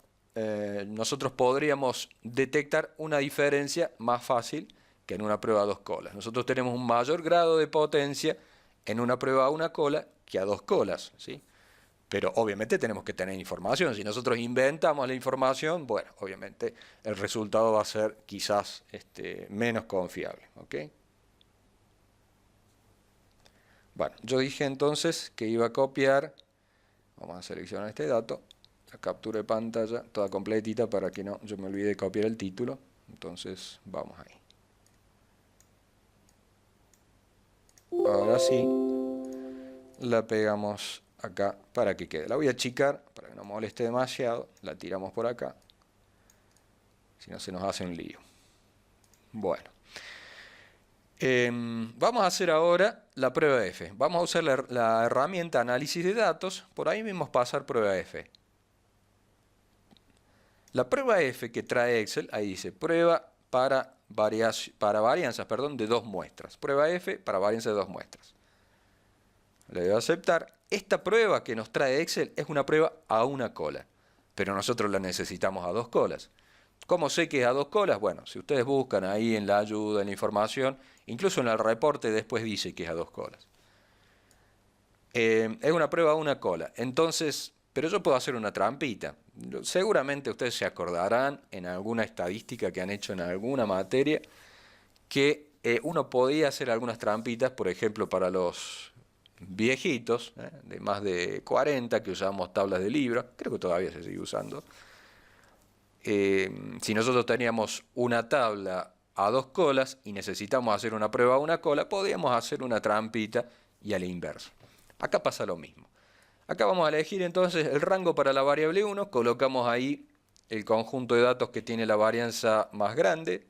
A: nosotros podríamos detectar una diferencia más fácil que en una prueba a dos colas. Nosotros tenemos un mayor grado de potencia en una prueba a una cola que a dos colas, ¿sí? Pero obviamente tenemos que tener información. Si nosotros inventamos la información, bueno, obviamente el resultado va a ser quizás menos confiable, ¿ok? Bueno, yo dije entonces que iba a copiar, vamos a seleccionar este dato, la captura de pantalla toda completita para que no yo me olvide de copiar el título. Entonces vamos ahí. Ahora sí, la pegamos acá para que quede. La voy a achicar para que no moleste demasiado, la tiramos por acá, si no se nos hace un lío. Bueno. Vamos a hacer ahora la prueba F. Vamos a usar la herramienta análisis de datos, por ahí mismo pasar prueba F. La prueba F que trae Excel, ahí dice prueba para varianzas de dos muestras. Prueba F para varianzas de dos muestras. Le doy a aceptar. Esta prueba que nos trae Excel es una prueba a una cola, pero nosotros la necesitamos a dos colas. ¿Cómo sé que es a dos colas? Bueno, si ustedes buscan ahí en la ayuda, en la información, incluso en el reporte después dice que es a dos colas. Es una prueba a una cola. Entonces, pero yo puedo hacer una trampita. Seguramente ustedes se acordarán en alguna estadística que han hecho en alguna materia que uno podía hacer algunas trampitas, por ejemplo, para los viejitos, de más de 40, que usábamos tablas de libro, creo que todavía se sigue usando. Si nosotros teníamos una tabla a dos colas y necesitamos hacer una prueba a una cola, podríamos hacer una trampita y a la inversa. Acá pasa lo mismo. Acá vamos a elegir entonces el rango para la variable 1, colocamos ahí el conjunto de datos que tiene la varianza más grande.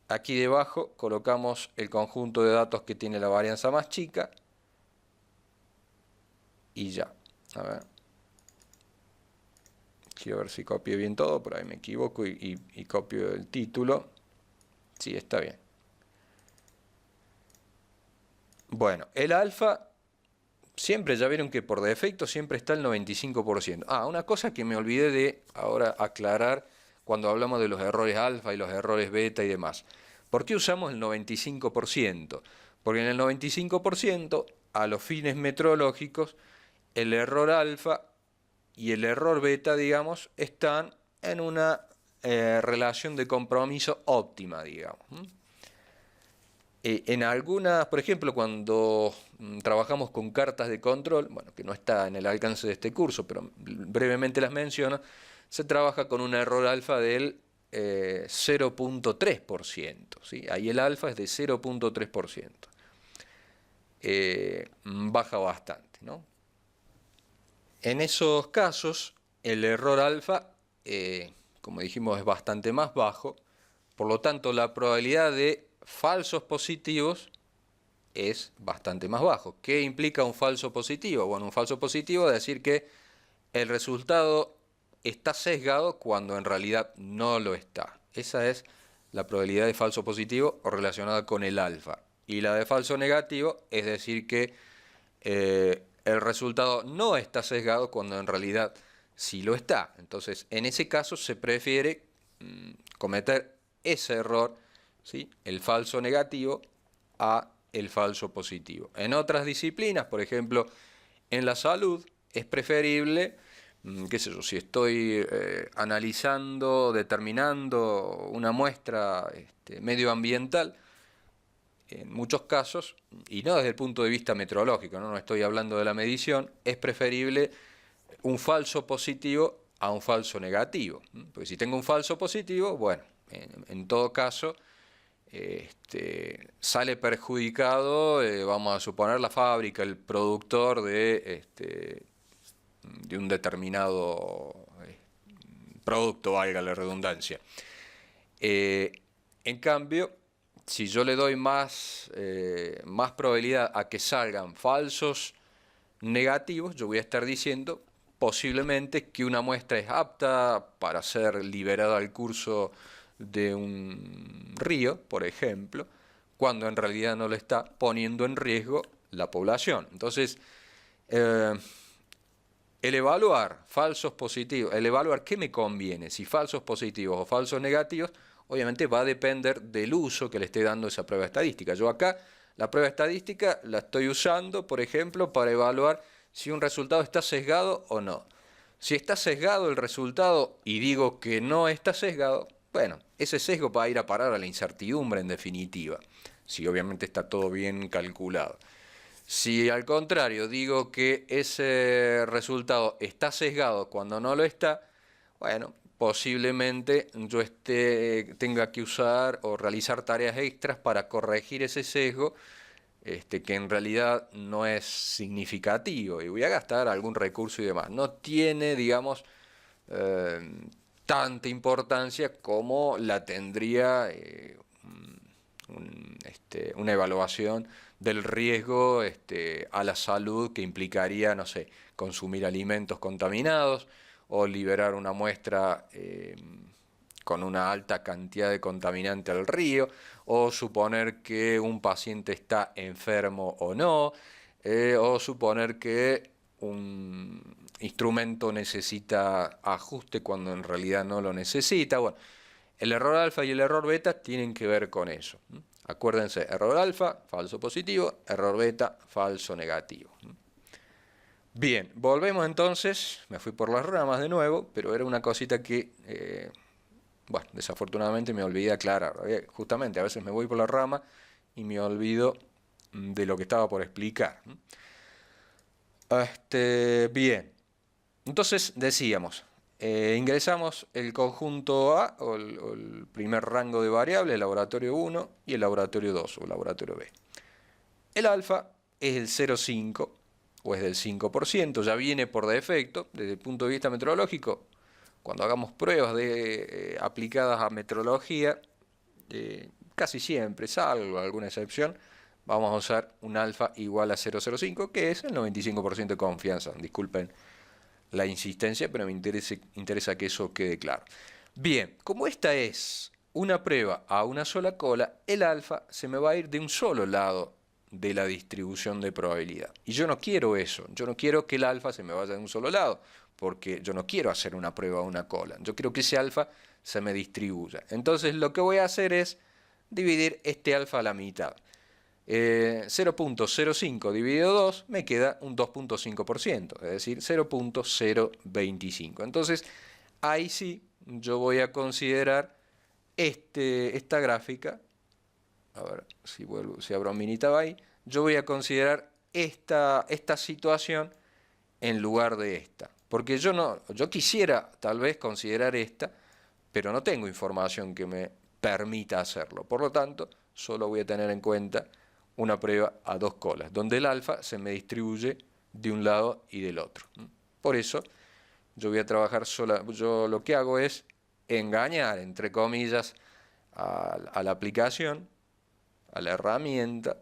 A: Aquí debajo colocamos el conjunto de datos que tiene la varianza más chica. Y ya. A ver. Quiero ver si copio bien todo, por ahí me equivoco y copio el título. Sí, está bien. Bueno, el alfa, siempre ya vieron que por defecto siempre está el 95%. Ah, una cosa que me olvidé de ahora aclarar cuando hablamos de los errores alfa y los errores beta y demás. ¿Por qué usamos el 95%? Porque en el 95%, a los fines metrológicos, el error alfa y el error beta, digamos, están en una relación de compromiso óptima, digamos. En algunas, por ejemplo, cuando trabajamos con cartas de control, bueno, que no está en el alcance de este curso, pero brevemente las menciono, se trabaja con un error alfa del 0.3%, ¿sí? Ahí el alfa es de 0.3%. Baja bastante, ¿no? En esos casos, el error alfa como dijimos, es bastante más bajo. Por lo tanto, la probabilidad de falsos positivos es bastante más bajo. ¿Qué implica un falso positivo? Bueno, un falso positivo es decir que el resultado está sesgado cuando en realidad no lo está. Esa es la probabilidad de falso positivo o relacionada con el alfa. Y la de falso negativo es decir que el resultado no está sesgado cuando en realidad sí lo está. Entonces, en ese caso se prefiere cometer ese error, ¿sí? El falso negativo a el falso positivo. En otras disciplinas, por ejemplo, en la salud, es preferible, qué sé yo, si estoy analizando, determinando una muestra medioambiental, en muchos casos, y no desde el punto de vista meteorológico, no estoy hablando de la medición, es preferible un falso positivo a un falso negativo. Porque si tengo un falso positivo, bueno, en todo caso, sale perjudicado, vamos a suponer, la fábrica, el productor de un determinado producto, valga la redundancia. En cambio, si yo le doy más probabilidad a que salgan falsos negativos, yo voy a estar diciendo posiblemente que una muestra es apta para ser liberada al curso de un río, por ejemplo, cuando en realidad no lo está, poniendo en riesgo la población. Entonces, el evaluar falsos positivos, el evaluar qué me conviene, si falsos positivos o falsos negativos, obviamente va a depender del uso que le esté dando esa prueba estadística. Yo acá la prueba estadística la estoy usando, por ejemplo, para evaluar si un resultado está sesgado o no. Si está sesgado el resultado y digo que no está sesgado, bueno, ese sesgo va a ir a parar a la incertidumbre en definitiva, si obviamente está todo bien calculado. Si al contrario digo que ese resultado está sesgado cuando no lo está, bueno, posiblemente yo tenga que usar o realizar tareas extras para corregir ese sesgo, que en realidad no es significativo y voy a gastar algún recurso y demás. No tiene, digamos, tanta importancia como la tendría una evaluación del riesgo a la salud que implicaría, no sé, consumir alimentos contaminados o liberar una muestra con una alta cantidad de contaminante al río, o suponer que un paciente está enfermo o no, o suponer que un instrumento necesita ajuste cuando en realidad no lo necesita. Bueno, el error alfa y el error beta tienen que ver con eso. Acuérdense, error alfa, falso positivo, error beta, falso negativo. Bien, volvemos entonces, me fui por las ramas de nuevo, pero era una cosita que, bueno, desafortunadamente me olvidé aclarar. Justamente, a veces me voy por la rama y me olvido de lo que estaba por explicar. Bien, entonces decíamos, ingresamos el conjunto A, o el primer rango de variables, el laboratorio 1 y el laboratorio 2, o laboratorio B. El alfa es el 0,5 o es del 5%, ya viene por defecto, desde el punto de vista meteorológico. Cuando hagamos pruebas aplicadas a meteorología, casi siempre, salvo alguna excepción, vamos a usar un alfa igual a 0,05, que es el 95% de confianza. Disculpen la insistencia, pero me interesa que eso quede claro. Bien, como esta es una prueba a una sola cola, el alfa se me va a ir de un solo lado de la distribución de probabilidad. Y yo no quiero eso, yo no quiero que el alfa se me vaya de un solo lado, porque yo no quiero hacer una prueba a una cola, yo quiero que ese alfa se me distribuya. Entonces lo que voy a hacer es dividir este alfa a la mitad. 0.05 dividido 2 me queda un 2.5%, es decir, 0.025. Entonces, ahí sí yo voy a considerar esta gráfica, a ver si abro Minitab ahí, yo voy a considerar esta situación en lugar de esta. Porque yo quisiera tal vez considerar esta, pero no tengo información que me permita hacerlo. Por lo tanto, solo voy a tener en cuenta una prueba a dos colas, donde el alfa se me distribuye de un lado y del otro. Por eso yo voy a trabajar sola, yo lo que hago es engañar, entre comillas, a la aplicación, a la herramienta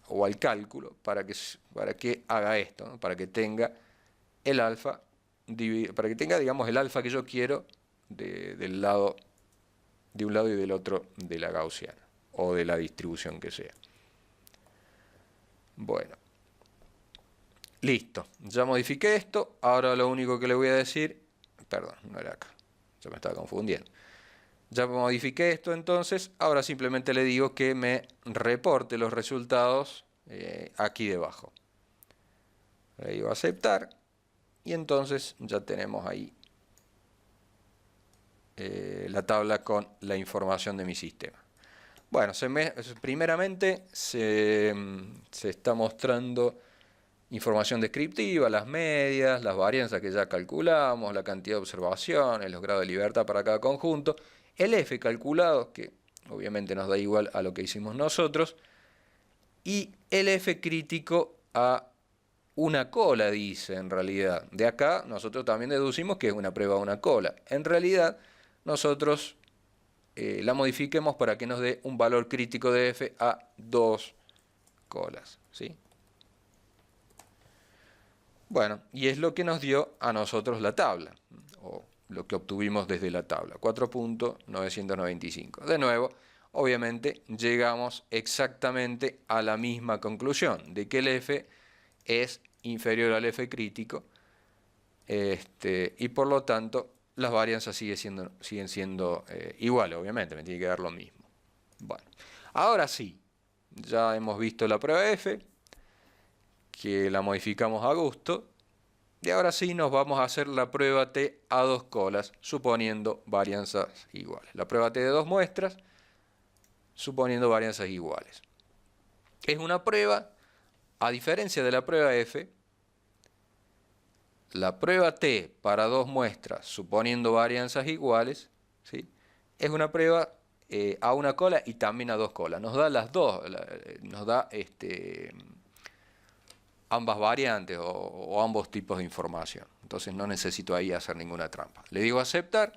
A: o al cálculo para que haga esto, ¿no? Para que tenga el alfa, para que tenga, digamos, el alfa que yo quiero del lado, de un lado y del otro de la gaussiana o de la distribución que sea. Bueno, listo, ya modifiqué esto. Ahora lo único que le voy a decir, perdón, no era acá, ya me estaba confundiendo. Ya modifiqué esto, entonces ahora simplemente le digo que me reporte los resultados aquí debajo. Le digo aceptar y entonces ya tenemos ahí la tabla con la información de mi sistema. Bueno, primeramente se está mostrando información descriptiva, las medias, las varianzas que ya calculamos, la cantidad de observaciones, los grados de libertad para cada conjunto, el F calculado, que obviamente nos da igual a lo que hicimos nosotros, y el F crítico a una cola, dice en realidad. De acá nosotros también deducimos que es una prueba a una cola. En realidad nosotros la modifiquemos para que nos dé un valor crítico de F a 2 colas, ¿sí? Bueno, y es lo que nos dio a nosotros la tabla, o lo que obtuvimos desde la tabla, 4.995. De nuevo, obviamente llegamos exactamente a la misma conclusión, de que el F es inferior al F crítico, y por lo tanto las varianzas siguen siendo iguales, obviamente, me tiene que dar lo mismo. Bueno, ahora sí, ya hemos visto la prueba F, que la modificamos a gusto, y ahora sí nos vamos a hacer la prueba T a 2 colas, suponiendo varianzas iguales. La prueba T de 2 muestras, suponiendo varianzas iguales. Es una prueba, a diferencia de la prueba F, la prueba T para 2 muestras, suponiendo varianzas iguales, ¿sí? Es una prueba a una cola y también a 2 colas. Nos da las dos, nos da ambas variantes o ambos tipos de información. Entonces no necesito ahí hacer ninguna trampa. Le digo aceptar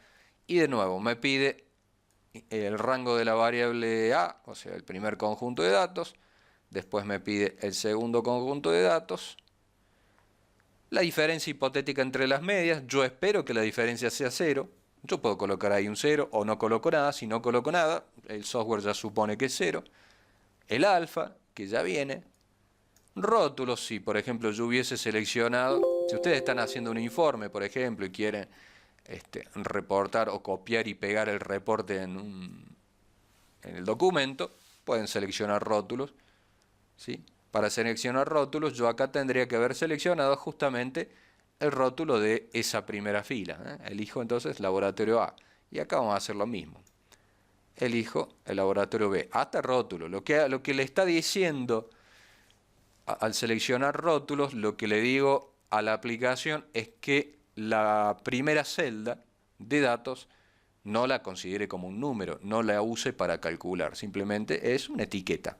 A: y de nuevo me pide el rango de la variable A, o sea, el primer conjunto de datos. Después me pide el segundo conjunto de datos. La diferencia hipotética entre las medias, yo espero que la diferencia sea 0. Yo puedo colocar ahí un 0 o no coloco nada. Si no coloco nada, el software ya supone que es 0. El alfa, que ya viene. Rótulos, si por ejemplo yo hubiese seleccionado, si ustedes están haciendo un informe, por ejemplo, y quieren reportar o copiar y pegar el reporte en el documento, pueden seleccionar rótulos, ¿sí? Para seleccionar rótulos, yo acá tendría que haber seleccionado justamente el rótulo de esa primera fila. Elijo entonces laboratorio A. Y acá vamos a hacer lo mismo. Elijo el laboratorio B. Hasta rótulo. Lo que le está diciendo al seleccionar rótulos, lo que le digo a la aplicación es que la primera celda de datos no la considere como un número, no la use para calcular, simplemente es una etiqueta.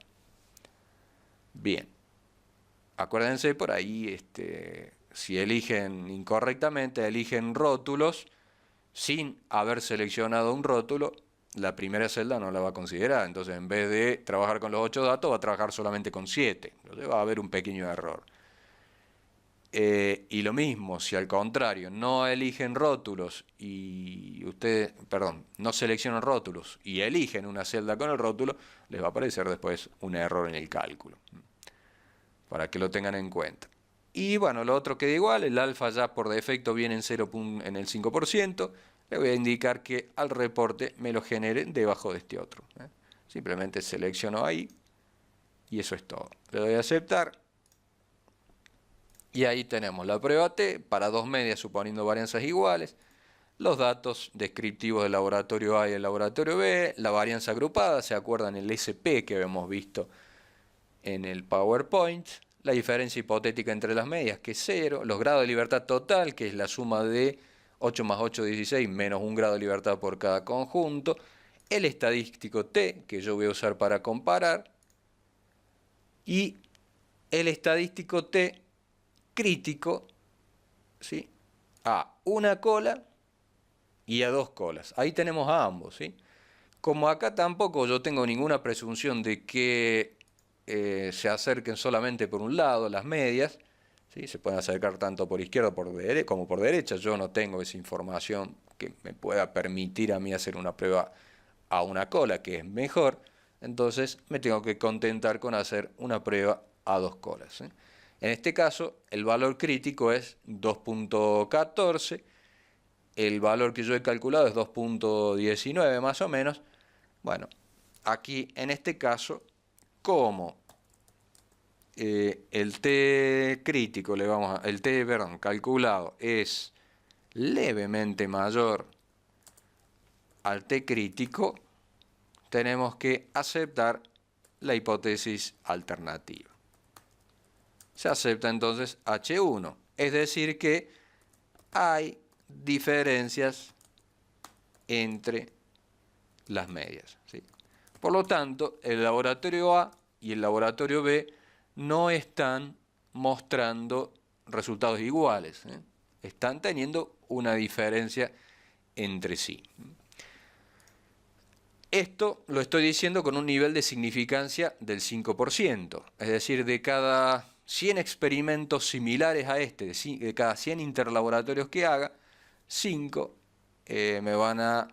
A: Bien, acuérdense por ahí, si eligen incorrectamente, eligen rótulos sin haber seleccionado un rótulo, la primera celda no la va a considerar. Entonces, en vez de trabajar con los 8 datos, va a trabajar solamente con 7. Entonces, va a haber un pequeño error. Y lo mismo, si al contrario no eligen rótulos y ustedes, perdón, no seleccionan rótulos y eligen una celda con el rótulo, les va a aparecer después un error en el cálculo, para que lo tengan en cuenta. Y bueno, lo otro queda igual, el alfa ya por defecto viene en el 5%, le voy a indicar que al reporte me lo genere debajo de este otro. Simplemente selecciono ahí y eso es todo. Le doy a aceptar. Y ahí tenemos la prueba T para 2 medias suponiendo varianzas iguales, los datos descriptivos del laboratorio A y del laboratorio B, la varianza agrupada, ¿se acuerdan el SP que habíamos visto en el PowerPoint? La diferencia hipotética entre las medias, que es 0, los grados de libertad total, que es la suma de 8 más 8, 16, menos un grado de libertad por cada conjunto, el estadístico T, que yo voy a usar para comparar, y el estadístico T crítico, ¿sí? a una cola y a dos colas. Ahí tenemos a ambos, ¿sí? Como acá tampoco yo tengo ninguna presunción de que se acerquen solamente por un lado las medias, ¿sí? Se pueden acercar tanto por izquierda como por derecha. Yo no tengo esa información que me pueda permitir a mí hacer una prueba a una cola, que es mejor. Entonces me tengo que contentar con hacer una prueba a dos colas, ¿sí? En este caso, el valor crítico es 2.14. El valor que yo he calculado es 2.19 más o menos. Bueno, aquí en este caso, como el T crítico, el T, perdón, calculado es levemente mayor al T crítico, tenemos que aceptar la hipótesis alternativa. Se acepta entonces H1, es decir que hay diferencias entre las medias, ¿sí? Por lo tanto, el laboratorio A y el laboratorio B no están mostrando resultados iguales, ¿eh? Están teniendo una diferencia entre sí. Esto lo estoy diciendo con un nivel de significancia del 5%, es decir, de cada 100 experimentos similares a este, de cada 100 interlaboratorios que haga, 5 me van a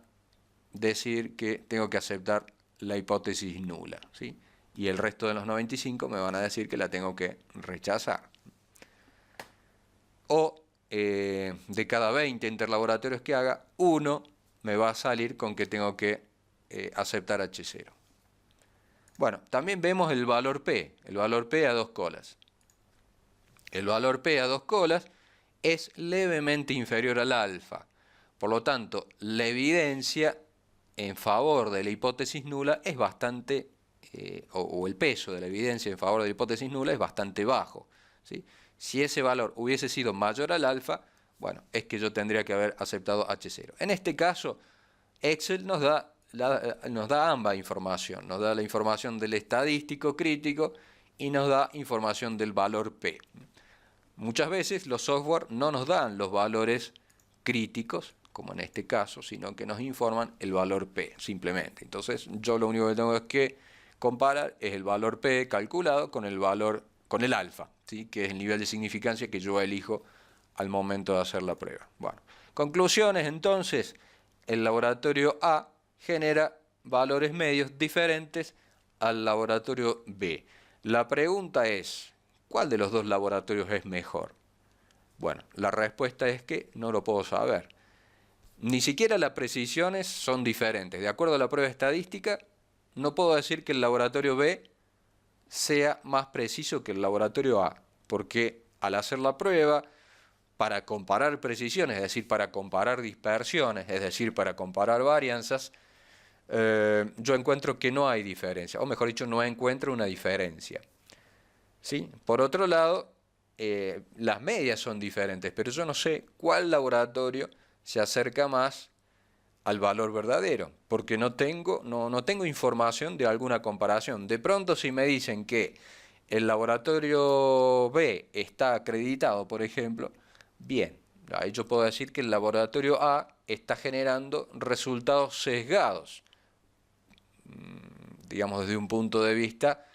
A: decir que tengo que aceptar la hipótesis nula, ¿sí? Y el resto de los 95 me van a decir que la tengo que rechazar. O de cada 20 interlaboratorios que haga, uno me va a salir con que tengo que aceptar H0. Bueno, también vemos el valor P a dos colas. El valor P a dos colas es levemente inferior al alfa. Por lo tanto, la evidencia en favor de la hipótesis nula es bastante, o el peso de la evidencia en favor de la hipótesis nula es bastante bajo, ¿sí? Si ese valor hubiese sido mayor al alfa, bueno, es que yo tendría que haber aceptado H0. En este caso, Excel nos da ambas información, nos da la información del estadístico crítico y nos da información del valor P. Muchas veces los software no nos dan los valores críticos, como en este caso, sino que nos informan el valor P, simplemente. Entonces, yo lo único que tengo que comparar es el valor P calculado con el alfa, ¿sí? Que es el nivel de significancia que yo elijo al momento de hacer la prueba. Bueno, conclusiones entonces, el laboratorio A genera valores medios diferentes al laboratorio B. La pregunta es, ¿cuál de los dos laboratorios es mejor? Bueno, la respuesta es que no lo puedo saber. Ni siquiera las precisiones son diferentes. De acuerdo a la prueba estadística, no puedo decir que el laboratorio B sea más preciso que el laboratorio A, porque al hacer la prueba, para comparar precisiones, es decir, para comparar dispersiones, es decir, para comparar varianzas, yo encuentro que no hay diferencia, o mejor dicho, no encuentro una diferencia, ¿sí? Por otro lado, las medias son diferentes, pero yo no sé cuál laboratorio se acerca más al valor verdadero, porque no tengo información de alguna comparación. De pronto, si me dicen que el laboratorio B está acreditado, por ejemplo, bien, ahí yo puedo decir que el laboratorio A está generando resultados sesgados, digamos desde un punto de vista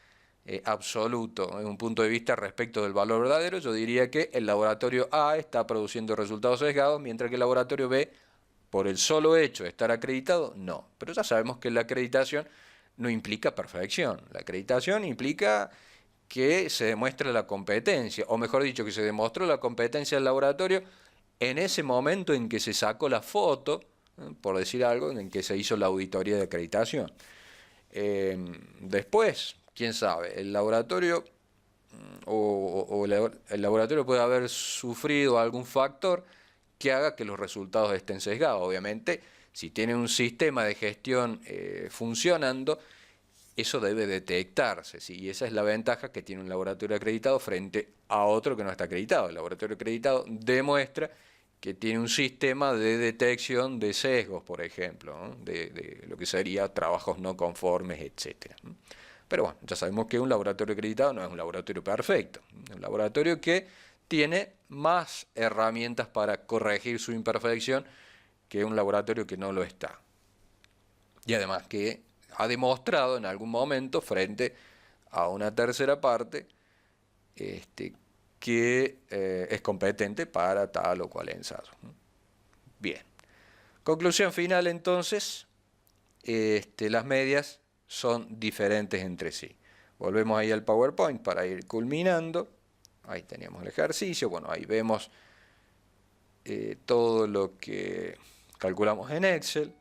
A: absoluto, desde un punto de vista respecto del valor verdadero, yo diría que el laboratorio A está produciendo resultados sesgados, mientras que el laboratorio B, por el solo hecho de estar acreditado, no. Pero ya sabemos que la acreditación no implica perfección. La acreditación implica que se demuestre la competencia, o mejor dicho, que se demostró la competencia del laboratorio en ese momento en que se sacó la foto, por decir algo, en que se hizo la auditoría de acreditación. Después, quién sabe, el laboratorio el laboratorio puede haber sufrido algún factor que haga que los resultados estén sesgados. Obviamente, si tiene un sistema de gestión funcionando, eso debe detectarse, ¿sí? Y esa es la ventaja que tiene un laboratorio acreditado frente a otro que no está acreditado. El laboratorio acreditado demuestra que tiene un sistema de detección de sesgos, por ejemplo, ¿no? de lo que sería trabajos no conformes, etc. Pero bueno, ya sabemos que un laboratorio acreditado no es un laboratorio perfecto, es un laboratorio que tiene más herramientas para corregir su imperfección que un laboratorio que no lo está. Y además que ha demostrado en algún momento frente a una tercera parte que es competente para tal o cual ensayo. Bien. Conclusión final entonces, las medias son diferentes entre sí. Volvemos ahí al PowerPoint para ir culminando. Ahí teníamos el ejercicio. Bueno, ahí vemos todo lo que calculamos en Excel.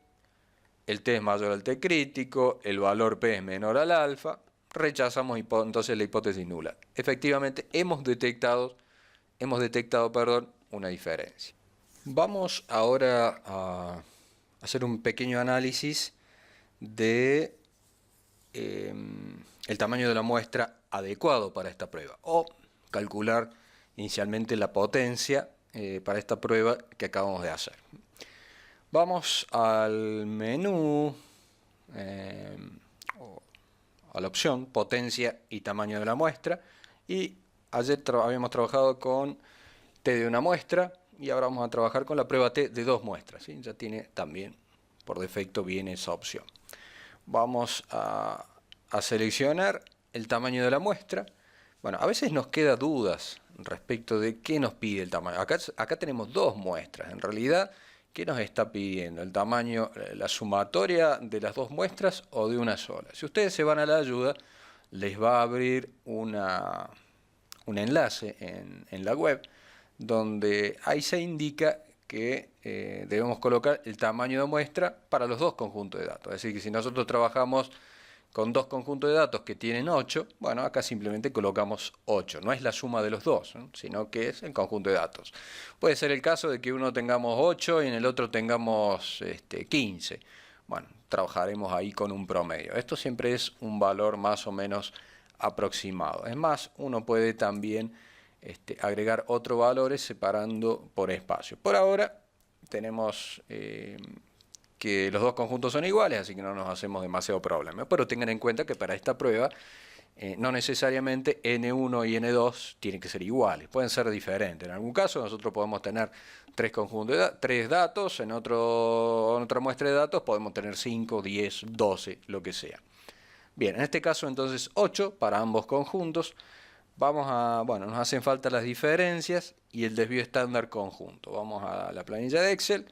A: El T es mayor al T crítico, el valor P es menor al alfa. Rechazamos entonces la hipótesis nula. Efectivamente, hemos detectado, una diferencia. Vamos ahora a hacer un pequeño análisis de el tamaño de la muestra adecuado para esta prueba, o calcular inicialmente la potencia para esta prueba que acabamos de hacer. Vamos al menú, a la opción potencia y tamaño de la muestra, y ayer habíamos trabajado con T de una muestra y ahora vamos a trabajar con la prueba T de dos muestras, ¿sí? Ya tiene también, por defecto viene esa opción. Vamos a seleccionar el tamaño de la muestra. Bueno, a veces nos queda dudas respecto de qué nos pide el tamaño. Acá tenemos dos muestras. En realidad, ¿qué nos está pidiendo? ¿El tamaño, la sumatoria de las dos muestras o de una sola? Si ustedes se van a la ayuda, les va a abrir un enlace en la web donde ahí se indica que debemos colocar el tamaño de muestra para los dos conjuntos de datos. Es decir, que si nosotros trabajamos con dos conjuntos de datos que tienen 8, bueno, acá simplemente colocamos 8. No es la suma de los dos, ¿no? Sino que es el conjunto de datos. Puede ser el caso de que uno tengamos 8 y en el otro tengamos 15. Bueno, trabajaremos ahí con un promedio. Esto siempre es un valor más o menos aproximado. Es más, uno puede también agregar otros valores separando por espacio. Por ahora tenemos que los dos conjuntos son iguales, así que no nos hacemos demasiado problema. Pero tengan en cuenta que para esta prueba no necesariamente N1 y N2 tienen que ser iguales, pueden ser diferentes. En algún caso nosotros podemos tener tres datos, en otra muestra de datos podemos tener 5, 10, 12, lo que sea. Bien, en este caso entonces 8 para ambos conjuntos. Nos hacen falta las diferencias y el desvío estándar conjunto. Vamos a la planilla de Excel,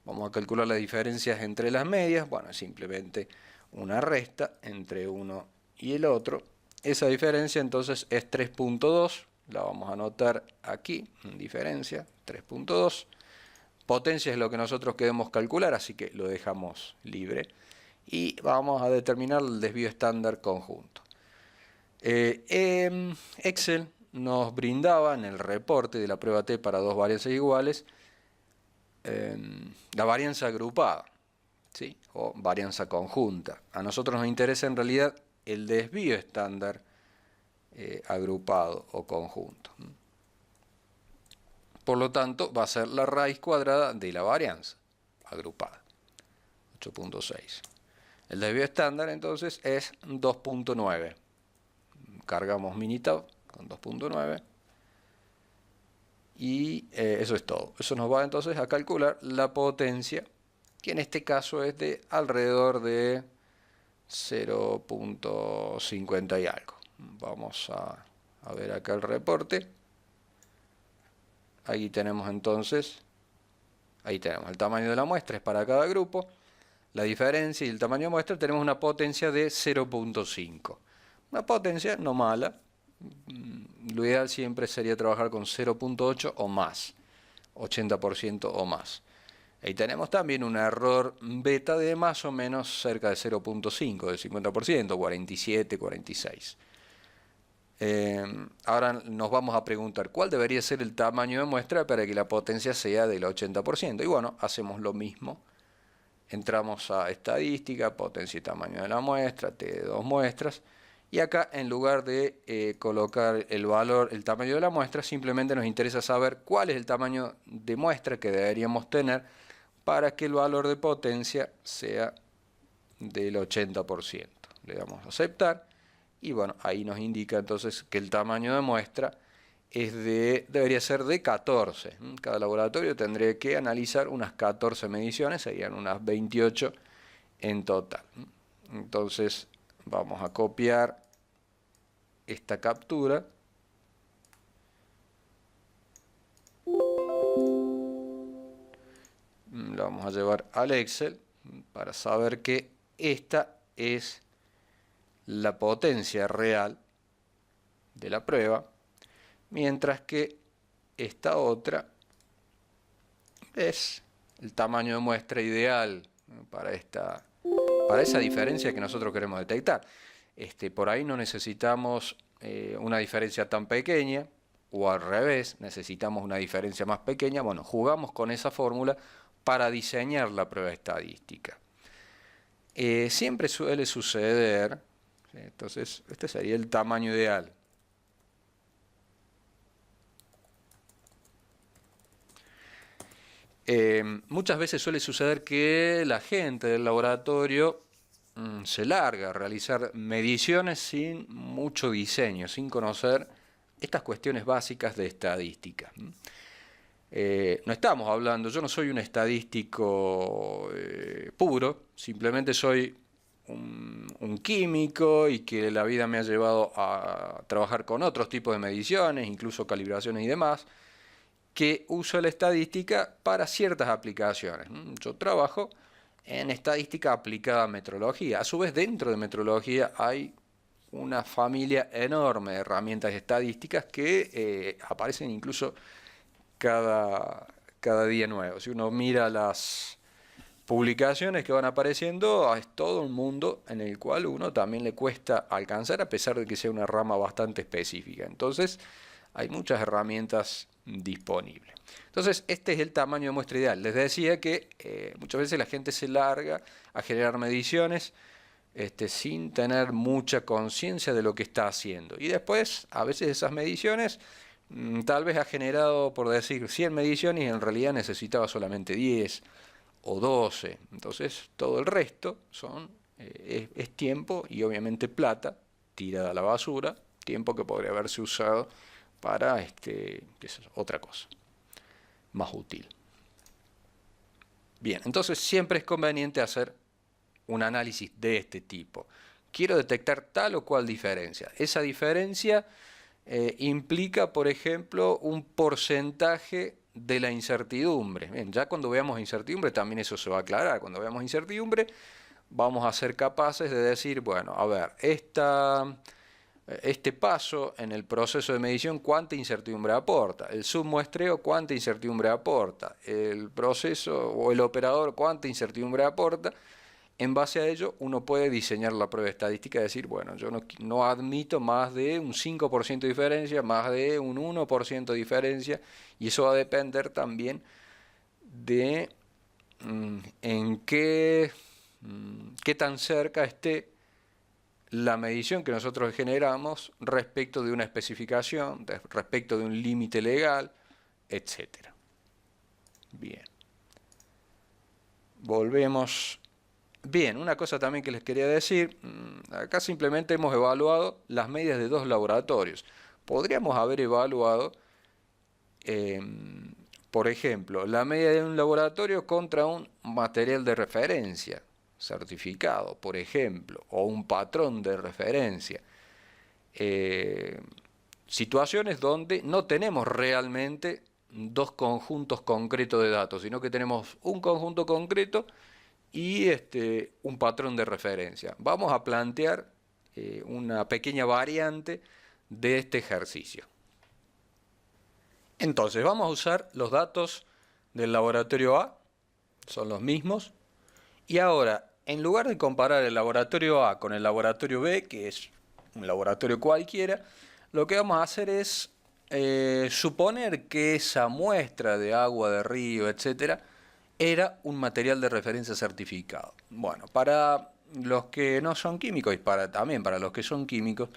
A: vamos a calcular las diferencias entre las medias. Bueno, es simplemente una resta entre uno y el otro. Esa diferencia entonces es 3.2, la vamos a anotar aquí, diferencia, 3.2. Potencia es lo que nosotros queremos calcular, así que lo dejamos libre. Y vamos a determinar el desvío estándar conjunto. Excel nos brindaba en el reporte de la prueba T para dos varianzas iguales la varianza agrupada, ¿sí? O varianza conjunta. A nosotros nos interesa en realidad el desvío estándar agrupado o conjunto. Por lo tanto, va a ser la raíz cuadrada de la varianza agrupada, 8.6. El desvío estándar entonces es 2.9. Cargamos Minitab con 2.9 y eso es todo. Eso nos va entonces a calcular la potencia, que en este caso es de alrededor de 0.50 y algo. Vamos a ver acá el reporte. Ahí tenemos entonces, ahí tenemos el tamaño de la muestra, es para cada grupo. La diferencia y el tamaño de muestra, tenemos una potencia de 0.5. Una potencia no mala. Lo ideal siempre sería trabajar con 0.8 o más, 80% o más. Ahí tenemos también un error beta de más o menos cerca de 0.5, del 50%, 47, 46. Ahora nos vamos a preguntar cuál debería ser el tamaño de muestra para que la potencia sea del 80%. Y bueno, hacemos lo mismo. Entramos a estadística, potencia y tamaño de la muestra, T de dos muestras. Y acá, en lugar de colocar el valor, el tamaño de la muestra, simplemente nos interesa saber cuál es el tamaño de muestra que deberíamos tener para que el valor de potencia sea del 80%. Le damos a aceptar y bueno, ahí nos indica entonces que el tamaño de muestra debería ser de 14. Cada laboratorio tendría que analizar unas 14 mediciones, serían unas 28 en total. Entonces vamos a copiar esta captura. La vamos a llevar al Excel para saber que esta es la potencia real de la prueba, mientras que esta otra es el tamaño de muestra ideal para esa diferencia que nosotros queremos detectar. Por ahí no necesitamos una diferencia tan pequeña, o al revés, necesitamos una diferencia más pequeña. Bueno, jugamos con esa fórmula para diseñar la prueba estadística. Siempre suele suceder, entonces este sería el tamaño ideal. Muchas veces suele suceder que la gente del laboratorio se larga a realizar mediciones sin mucho diseño, sin conocer estas cuestiones básicas de estadística. No estamos hablando, yo no soy un estadístico puro, simplemente soy un químico y que la vida me ha llevado a trabajar con otros tipos de mediciones, incluso calibraciones y demás, que uso la estadística para ciertas aplicaciones. Yo trabajo en estadística aplicada a metrología. A su vez, dentro de metrología hay una familia enorme de herramientas estadísticas que aparecen incluso cada día nuevo. Si uno mira las publicaciones que van apareciendo, es todo un mundo en el cual uno también le cuesta alcanzar, a pesar de que sea una rama bastante específica. Entonces, hay muchas herramientas disponibles. Entonces, este es el tamaño de muestra ideal. Les decía que muchas veces la gente se larga a generar mediciones sin tener mucha conciencia de lo que está haciendo. Y después, a veces esas mediciones tal vez ha generado, por decir, 100 mediciones y en realidad necesitaba solamente 10 o 12. Entonces, todo el resto es tiempo y obviamente plata tirada a la basura, tiempo que podría haberse usado para otra cosa más útil. Bien, entonces siempre es conveniente hacer un análisis de este tipo. Quiero detectar tal o cual diferencia. Esa diferencia implica, por ejemplo, un porcentaje de la incertidumbre. Bien, ya cuando veamos incertidumbre también eso se va a aclarar. Cuando veamos incertidumbre vamos a ser capaces de decir, bueno, a ver, este paso en el proceso de medición, ¿cuánta incertidumbre aporta? El submuestreo, ¿cuánta incertidumbre aporta? El proceso o el operador, ¿cuánta incertidumbre aporta? En base a ello, uno puede diseñar la prueba estadística y decir, bueno, yo no admito más de un 5% de diferencia, más de un 1% de diferencia, y eso va a depender también de en qué tan cerca esté la medición que nosotros generamos respecto de una especificación, respecto de un límite legal, etc. Bien. Volvemos. Bien, una cosa también que les quería decir, acá simplemente hemos evaluado las medidas de dos laboratorios. Podríamos haber evaluado, por ejemplo, la media de un laboratorio contra un material de referencia certificado, por ejemplo, o un patrón de referencia. Situaciones donde no tenemos realmente dos conjuntos concretos de datos, sino que tenemos un conjunto concreto y un patrón de referencia. Vamos a plantear una pequeña variante de este ejercicio. Entonces, vamos a usar los datos del laboratorio A, son los mismos, y ahora, en lugar de comparar el laboratorio A con el laboratorio B, que es un laboratorio cualquiera, lo que vamos a hacer es suponer que esa muestra de agua de río, etcétera, era un material de referencia certificado. Bueno, para los que no son químicos y también para los que son químicos,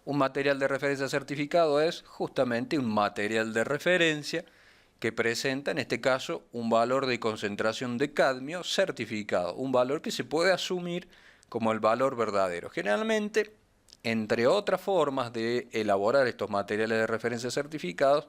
A: un material de referencia certificado es justamente un material de referencia que presenta, en este caso, un valor de concentración de cadmio certificado, un valor que se puede asumir como el valor verdadero. Generalmente, entre otras formas de elaborar estos materiales de referencia certificados,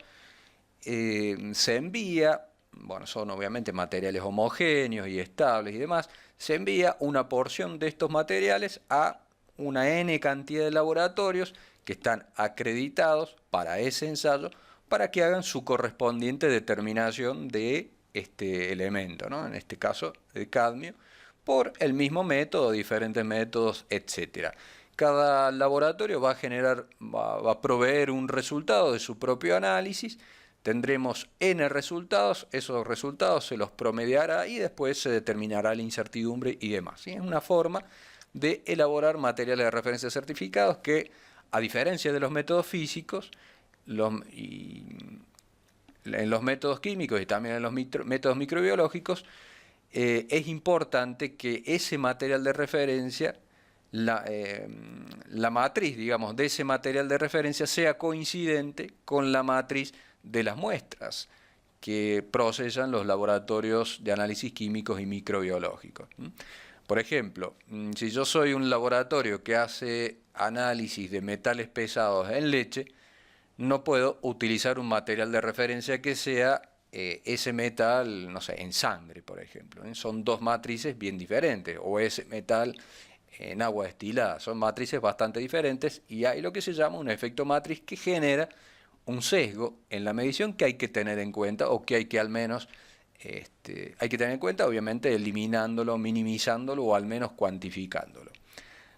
A: se envía, bueno, son obviamente materiales homogéneos y estables y demás, se envía una porción de estos materiales a una N cantidad de laboratorios que están acreditados para ese ensayo para que hagan su correspondiente determinación de este elemento, ¿no? En este caso de cadmio, por el mismo método, diferentes métodos, etcétera. Cada laboratorio va a generar, va a proveer un resultado de su propio análisis. Tendremos N resultados, esos resultados se los promediará y después se determinará la incertidumbre y demás, ¿sí? Es una forma de elaborar materiales de referencia certificados que, a diferencia de los métodos físicos, en los métodos químicos y también en los métodos microbiológicos, es importante que ese material de referencia, la matriz, digamos, de ese material de referencia sea coincidente con la matriz de las muestras que procesan los laboratorios de análisis químicos y microbiológicos. Por ejemplo, si yo soy un laboratorio que hace análisis de metales pesados en leche, no puedo utilizar un material de referencia que sea ese metal, no sé, en sangre, por ejemplo. Son dos matrices bien diferentes, o ese metal en agua destilada. Son matrices bastante diferentes y hay lo que se llama un efecto matriz que genera un sesgo en la medición que hay que tener en cuenta, o que hay que al menos hay que tener en cuenta, obviamente eliminándolo, minimizándolo o al menos cuantificándolo,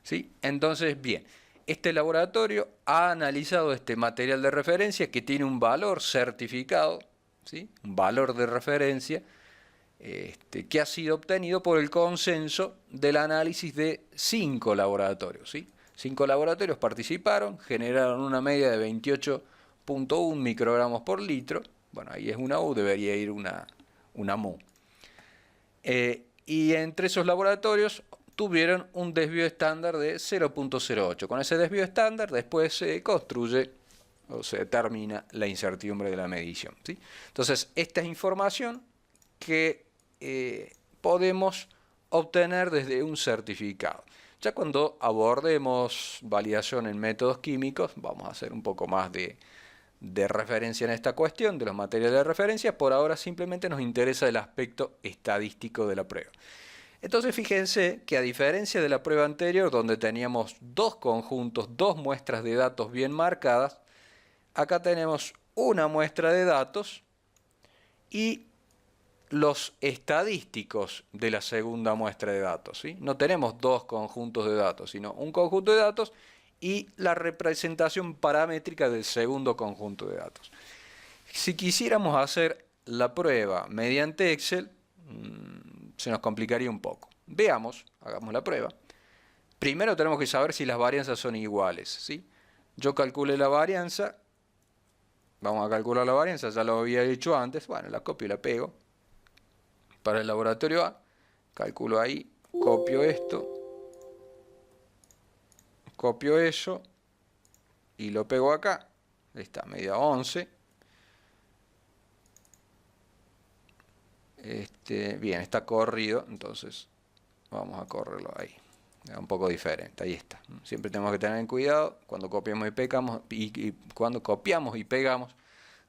A: ¿sí? Entonces, bien, este laboratorio ha analizado este material de referencia que tiene un valor certificado, ¿sí? Un valor de referencia que ha sido obtenido por el consenso del análisis de 5 laboratorios, ¿sí? 5 laboratorios participaron, generaron una media de 28.1 microgramos por litro. Bueno, ahí es una U, debería ir una mu. Y entre esos laboratorios tuvieron un desvío estándar de 0.08. Con ese desvío estándar después se construye o se determina la incertidumbre de la medición, ¿sí? Entonces, esta es información que podemos obtener desde un certificado. Ya cuando abordemos validación en métodos químicos, vamos a hacer un poco más de referencia en esta cuestión de los materiales de referencia. Por ahora simplemente nos interesa el aspecto estadístico de la prueba. Entonces fíjense que, a diferencia de la prueba anterior, donde teníamos dos conjuntos, dos muestras de datos bien marcadas, acá tenemos una muestra de datos y los estadísticos de la segunda muestra de datos, ¿sí? No tenemos dos conjuntos de datos, sino un conjunto de datos y la representación paramétrica del segundo conjunto de datos. Si quisiéramos hacer la prueba mediante Excel, se nos complicaría un poco. Veamos, hagamos la prueba. Primero tenemos que saber si las varianzas son iguales, ¿sí? Yo calculé la varianza, vamos a calcular la varianza, ya lo había hecho antes, bueno, la copio y la pego. Para el laboratorio A, calculo ahí, copio esto, copio eso y lo pego acá. Ahí está, medida 11. Bien, está corrido, entonces vamos a correrlo ahí. Es un poco diferente, ahí está. Siempre tenemos que tener en cuidado cuando copiamos y pegamos, y cuando copiamos y pegamos,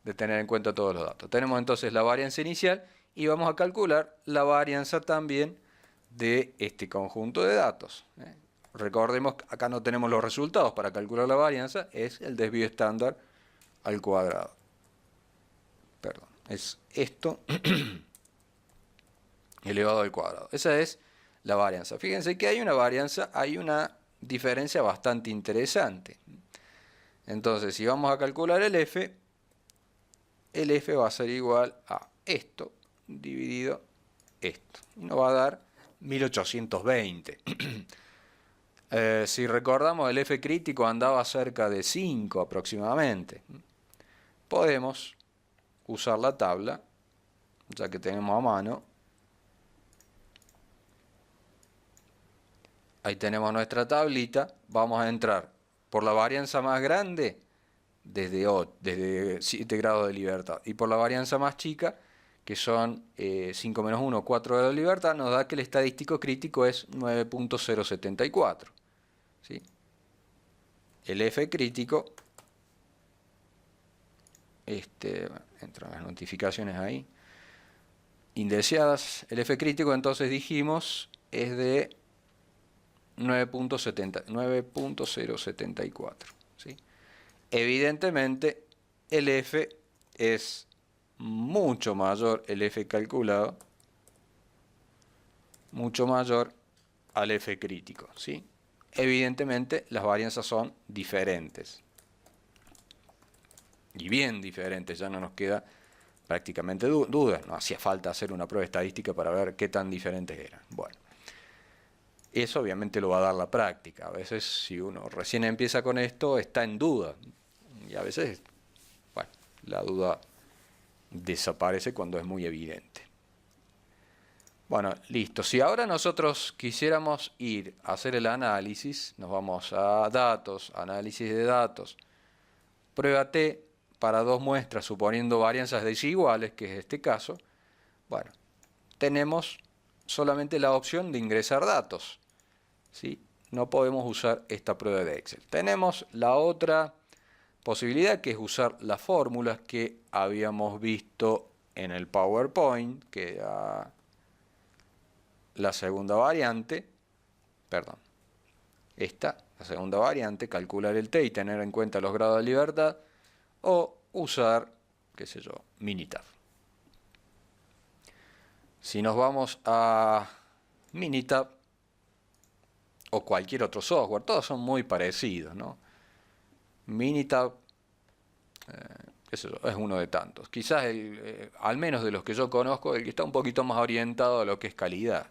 A: de tener en cuenta todos los datos. Tenemos entonces la varianza inicial y vamos a calcular la varianza también de este conjunto de datos. Recordemos que acá no tenemos los resultados para calcular la varianza, es el desvío estándar al cuadrado. Perdón, es esto elevado al cuadrado. Esa es la varianza. Fíjense que hay una varianza, hay una diferencia bastante interesante. Entonces, si vamos a calcular el F va a ser igual a esto dividido esto. Y nos va a dar 1820. Si recordamos, el F crítico andaba cerca de 5 aproximadamente. Podemos usar la tabla, ya que tenemos a mano. Ahí tenemos nuestra tablita. Vamos a entrar por la varianza más grande desde 7 grados de libertad. Y por la varianza más chica, que son 5 menos 1, 4 grados de libertad, nos da que el estadístico crítico es 9.074. ¿Sí? el F crítico, entran las notificaciones ahí, indeseadas, el F crítico entonces dijimos es de 9.074, ¿sí? Evidentemente el F es mucho mayor, el F calculado, mucho mayor al F crítico, ¿sí? Evidentemente las varianzas son diferentes. Y bien diferentes, ya no nos queda prácticamente duda. No hacía falta hacer una prueba estadística para ver qué tan diferentes eran. Bueno, eso obviamente lo va a dar la práctica. A veces si uno recién empieza con esto está en duda. Y a veces, bueno, la duda desaparece cuando es muy evidente. Bueno, listo. Si ahora nosotros quisiéramos ir a hacer el análisis, nos vamos a datos, análisis de datos, prueba T para dos muestras suponiendo varianzas desiguales, que es este caso. Bueno, tenemos solamente la opción de ingresar datos, ¿sí? No podemos usar esta prueba de Excel. Tenemos la otra posibilidad, que es usar las fórmulas que habíamos visto en el PowerPoint, que era la segunda variante, perdón, la segunda variante, calcular el T y tener en cuenta los grados de libertad, o usar, qué sé yo, Minitab. Si nos vamos a Minitab o cualquier otro software, todos son muy parecidos, ¿no? Minitab, qué sé yo, es uno de tantos. Quizás, al menos de los que yo conozco, el que está un poquito más orientado a lo que es calidad.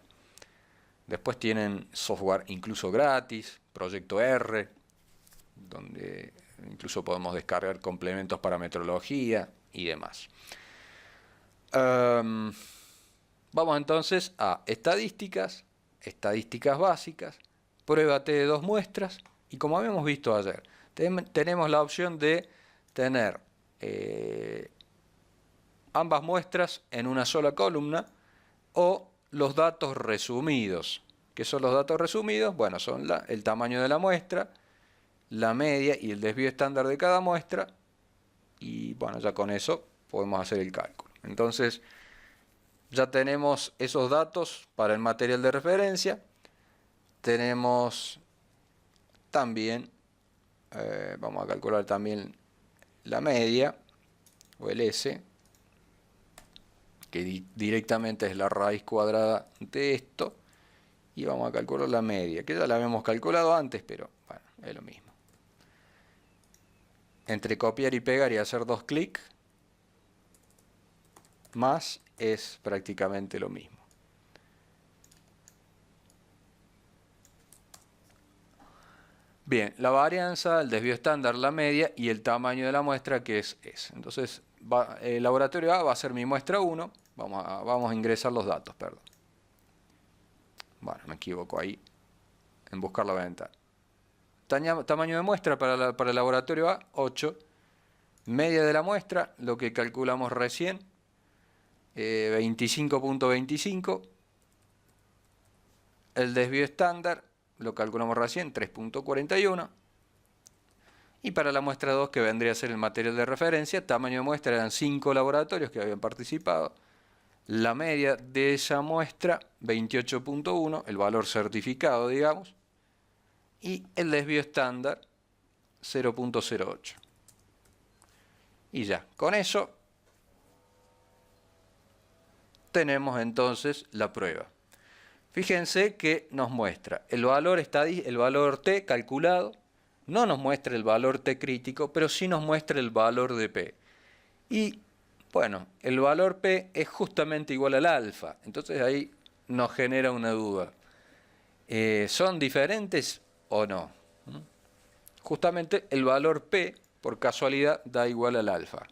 A: Después tienen software incluso gratis, Proyecto R, donde incluso podemos descargar complementos para metrología y demás. Vamos entonces a estadísticas, estadísticas básicas, pruébate de dos muestras, y como habíamos visto ayer, tenemos la opción de tener ambas muestras en una sola columna, o los datos resumidos. ¿Qué son los datos resumidos? Bueno, son el tamaño de la muestra, la media y el desvío estándar de cada muestra, y bueno, ya con eso podemos hacer el cálculo. Entonces, ya tenemos esos datos para el material de referencia. Tenemos también, vamos a calcular también la media, o el S, que directamente es la raíz cuadrada de esto, y vamos a calcular la media, que ya la habíamos calculado antes, pero bueno, es lo mismo. Entre copiar y pegar y hacer dos clics, más es prácticamente lo mismo. Bien, la varianza, el desvío estándar, la media y el tamaño de la muestra, que es S. Entonces, el laboratorio A va a ser mi muestra 1. Vamos a ingresar los datos, perdón. Bueno, me equivoco ahí en buscar la ventana. Tamaño de muestra para el laboratorio A, 8. Media de la muestra, lo que calculamos recién, 25.25. El desvío estándar, lo calculamos recién, 3.41. Y para la muestra 2, que vendría a ser el material de referencia, tamaño de muestra eran 5 laboratorios que habían participado. La media de esa muestra, 28.1, el valor certificado, digamos. Y el desvío estándar, 0.08. Y ya, con eso tenemos entonces la prueba. Fíjense que nos muestra el valor T calculado, no nos muestra el valor T crítico, pero sí nos muestra el valor de P. Y bueno, el valor P es justamente igual al alfa, entonces ahí nos genera una duda. ¿Son diferentes o no? Justamente el valor P, por casualidad, da igual al alfa.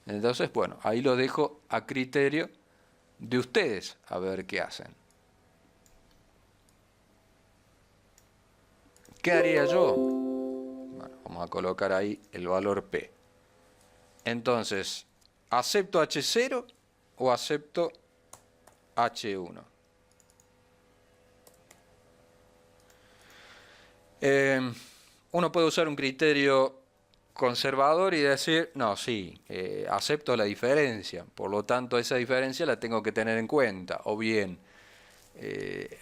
A: Entonces, bueno, ahí lo dejo a criterio de ustedes, a ver qué hacen. ¿Qué haría yo? Bueno, vamos a colocar ahí el valor P. Entonces, ¿acepto H0 o acepto H1? Uno puede usar un criterio conservador y decir, no, sí, acepto la diferencia, por lo tanto esa diferencia la tengo que tener en cuenta, o bien, eh,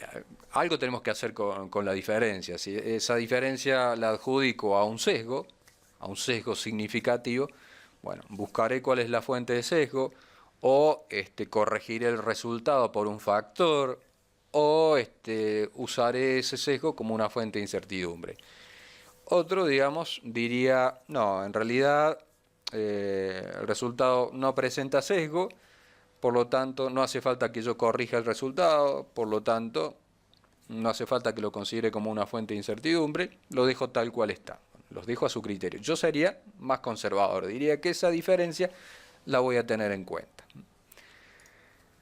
A: algo tenemos que hacer con la diferencia. Si esa diferencia la adjudico a un sesgo significativo, bueno, buscaré cuál es la fuente de sesgo, o corregiré el resultado por un factor, o usaré ese sesgo como una fuente de incertidumbre. Otro, digamos, diría, no, en realidad el resultado no presenta sesgo, por lo tanto no hace falta que yo corrija el resultado, por lo tanto no hace falta que lo considere como una fuente de incertidumbre, lo dejo tal cual está, los dejo a su criterio. Yo sería más conservador, diría que esa diferencia la voy a tener en cuenta.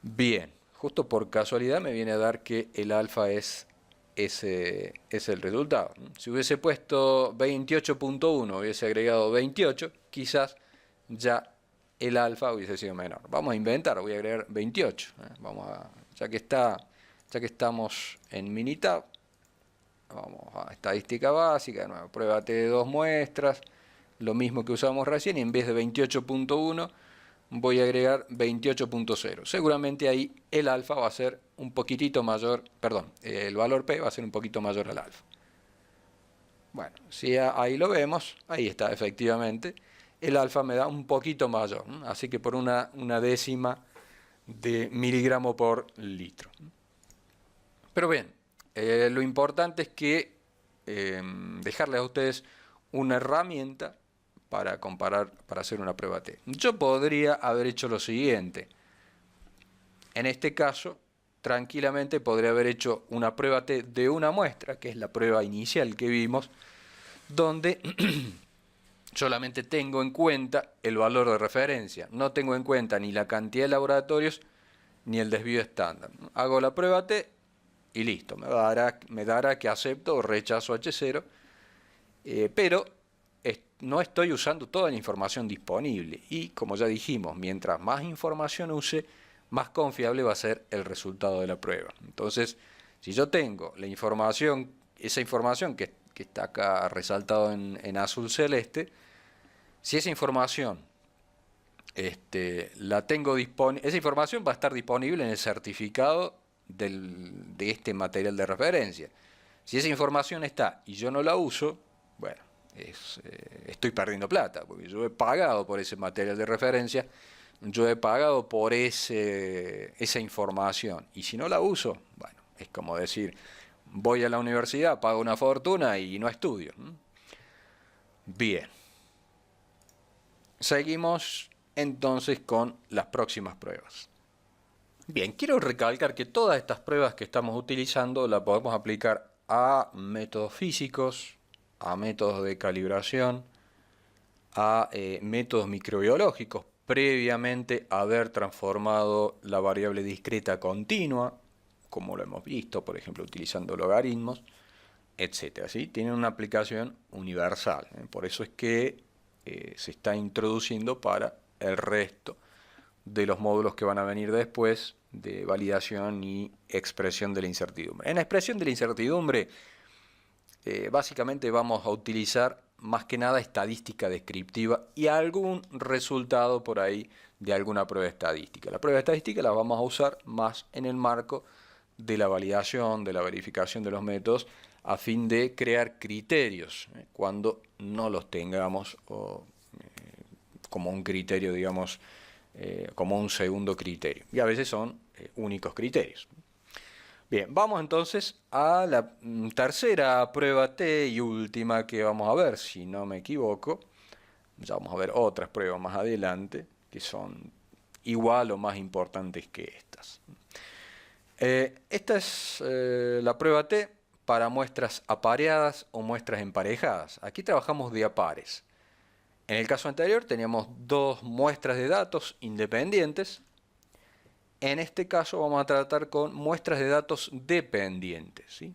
A: Bien, justo por casualidad me viene a dar que el alfa ese es el resultado. Si hubiese puesto 28.1, hubiese agregado 28, quizás ya el alfa hubiese sido menor. Vamos a inventar, voy a agregar 28. Ya que estamos en Minitab, vamos a estadística básica, de nuevo, pruébate de 2 muestras, lo mismo que usamos recién, y en vez de 28.1 voy a agregar 28.0. Seguramente ahí el alfa va a ser un poquitito mayor, perdón, el valor P va a ser un poquito mayor al alfa. Bueno, si ahí lo vemos, ahí está efectivamente, el alfa me da un poquito mayor, así que por una décima de miligramo por litro. Pero bien, lo importante es que dejarles a ustedes una herramienta para comparar, para hacer una prueba T. Yo podría haber hecho lo siguiente. En este caso, tranquilamente podría haber hecho una prueba T de una muestra, que es la prueba inicial que vimos, donde solamente tengo en cuenta el valor de referencia. No tengo en cuenta ni la cantidad de laboratorios ni el desvío estándar. Hago la prueba T y listo. Me dará que acepto o rechazo H0, pero no estoy usando toda la información disponible. Y como ya dijimos, mientras más información use, más confiable va a ser el resultado de la prueba. Entonces, si yo tengo la información, esa información que está acá resaltado en azul celeste, si esa información la tengo disponible, esa información va a estar disponible en el certificado de este material de referencia. Si esa información está y yo no la uso, bueno, estoy perdiendo plata, porque yo he pagado por ese material de referencia, yo he pagado por esa información, y si no la uso, bueno, es como decir, voy a la universidad, pago una fortuna y no estudio. Bien. Seguimos entonces con las próximas pruebas. Bien, quiero recalcar que todas estas pruebas que estamos utilizando las podemos aplicar a métodos físicos, a métodos de calibración, a métodos microbiológicos, previamente haber transformado la variable discreta continua, como lo hemos visto, por ejemplo, utilizando logaritmos, etcétera, ¿sí? Tienen una aplicación universal, por eso es que se está introduciendo para el resto de los módulos que van a venir después de validación y expresión de la incertidumbre. En la expresión de la incertidumbre, básicamente vamos a utilizar más que nada estadística descriptiva y algún resultado por ahí de alguna prueba estadística. La prueba estadística la vamos a usar más en el marco de la validación, de la verificación de los métodos, a fin de crear criterios cuando no los tengamos como un criterio, digamos, como un segundo criterio. Y a veces son únicos criterios. Bien, vamos entonces a la tercera prueba T y última que vamos a ver, si no me equivoco. Ya vamos a ver otras pruebas más adelante que son igual o más importantes que estas. Esta es la prueba T para muestras apareadas o muestras emparejadas. Aquí trabajamos de a pares. En el caso anterior teníamos dos muestras de datos independientes. En este caso vamos a tratar con muestras de datos dependientes, ¿sí?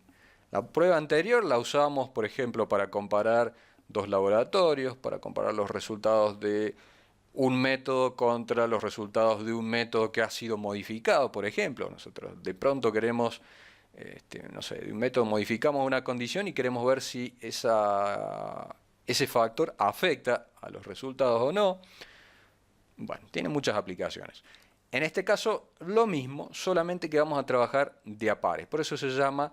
A: La prueba anterior la usábamos, por ejemplo, para comparar dos laboratorios, para comparar los resultados de un método contra los resultados de un método que ha sido modificado, por ejemplo. Nosotros de pronto queremos no sé, de un método modificamos una condición y queremos ver si ese factor afecta a los resultados o no. Bueno, tiene muchas aplicaciones. En este caso, lo mismo, solamente que vamos a trabajar de a pares. Por eso se llama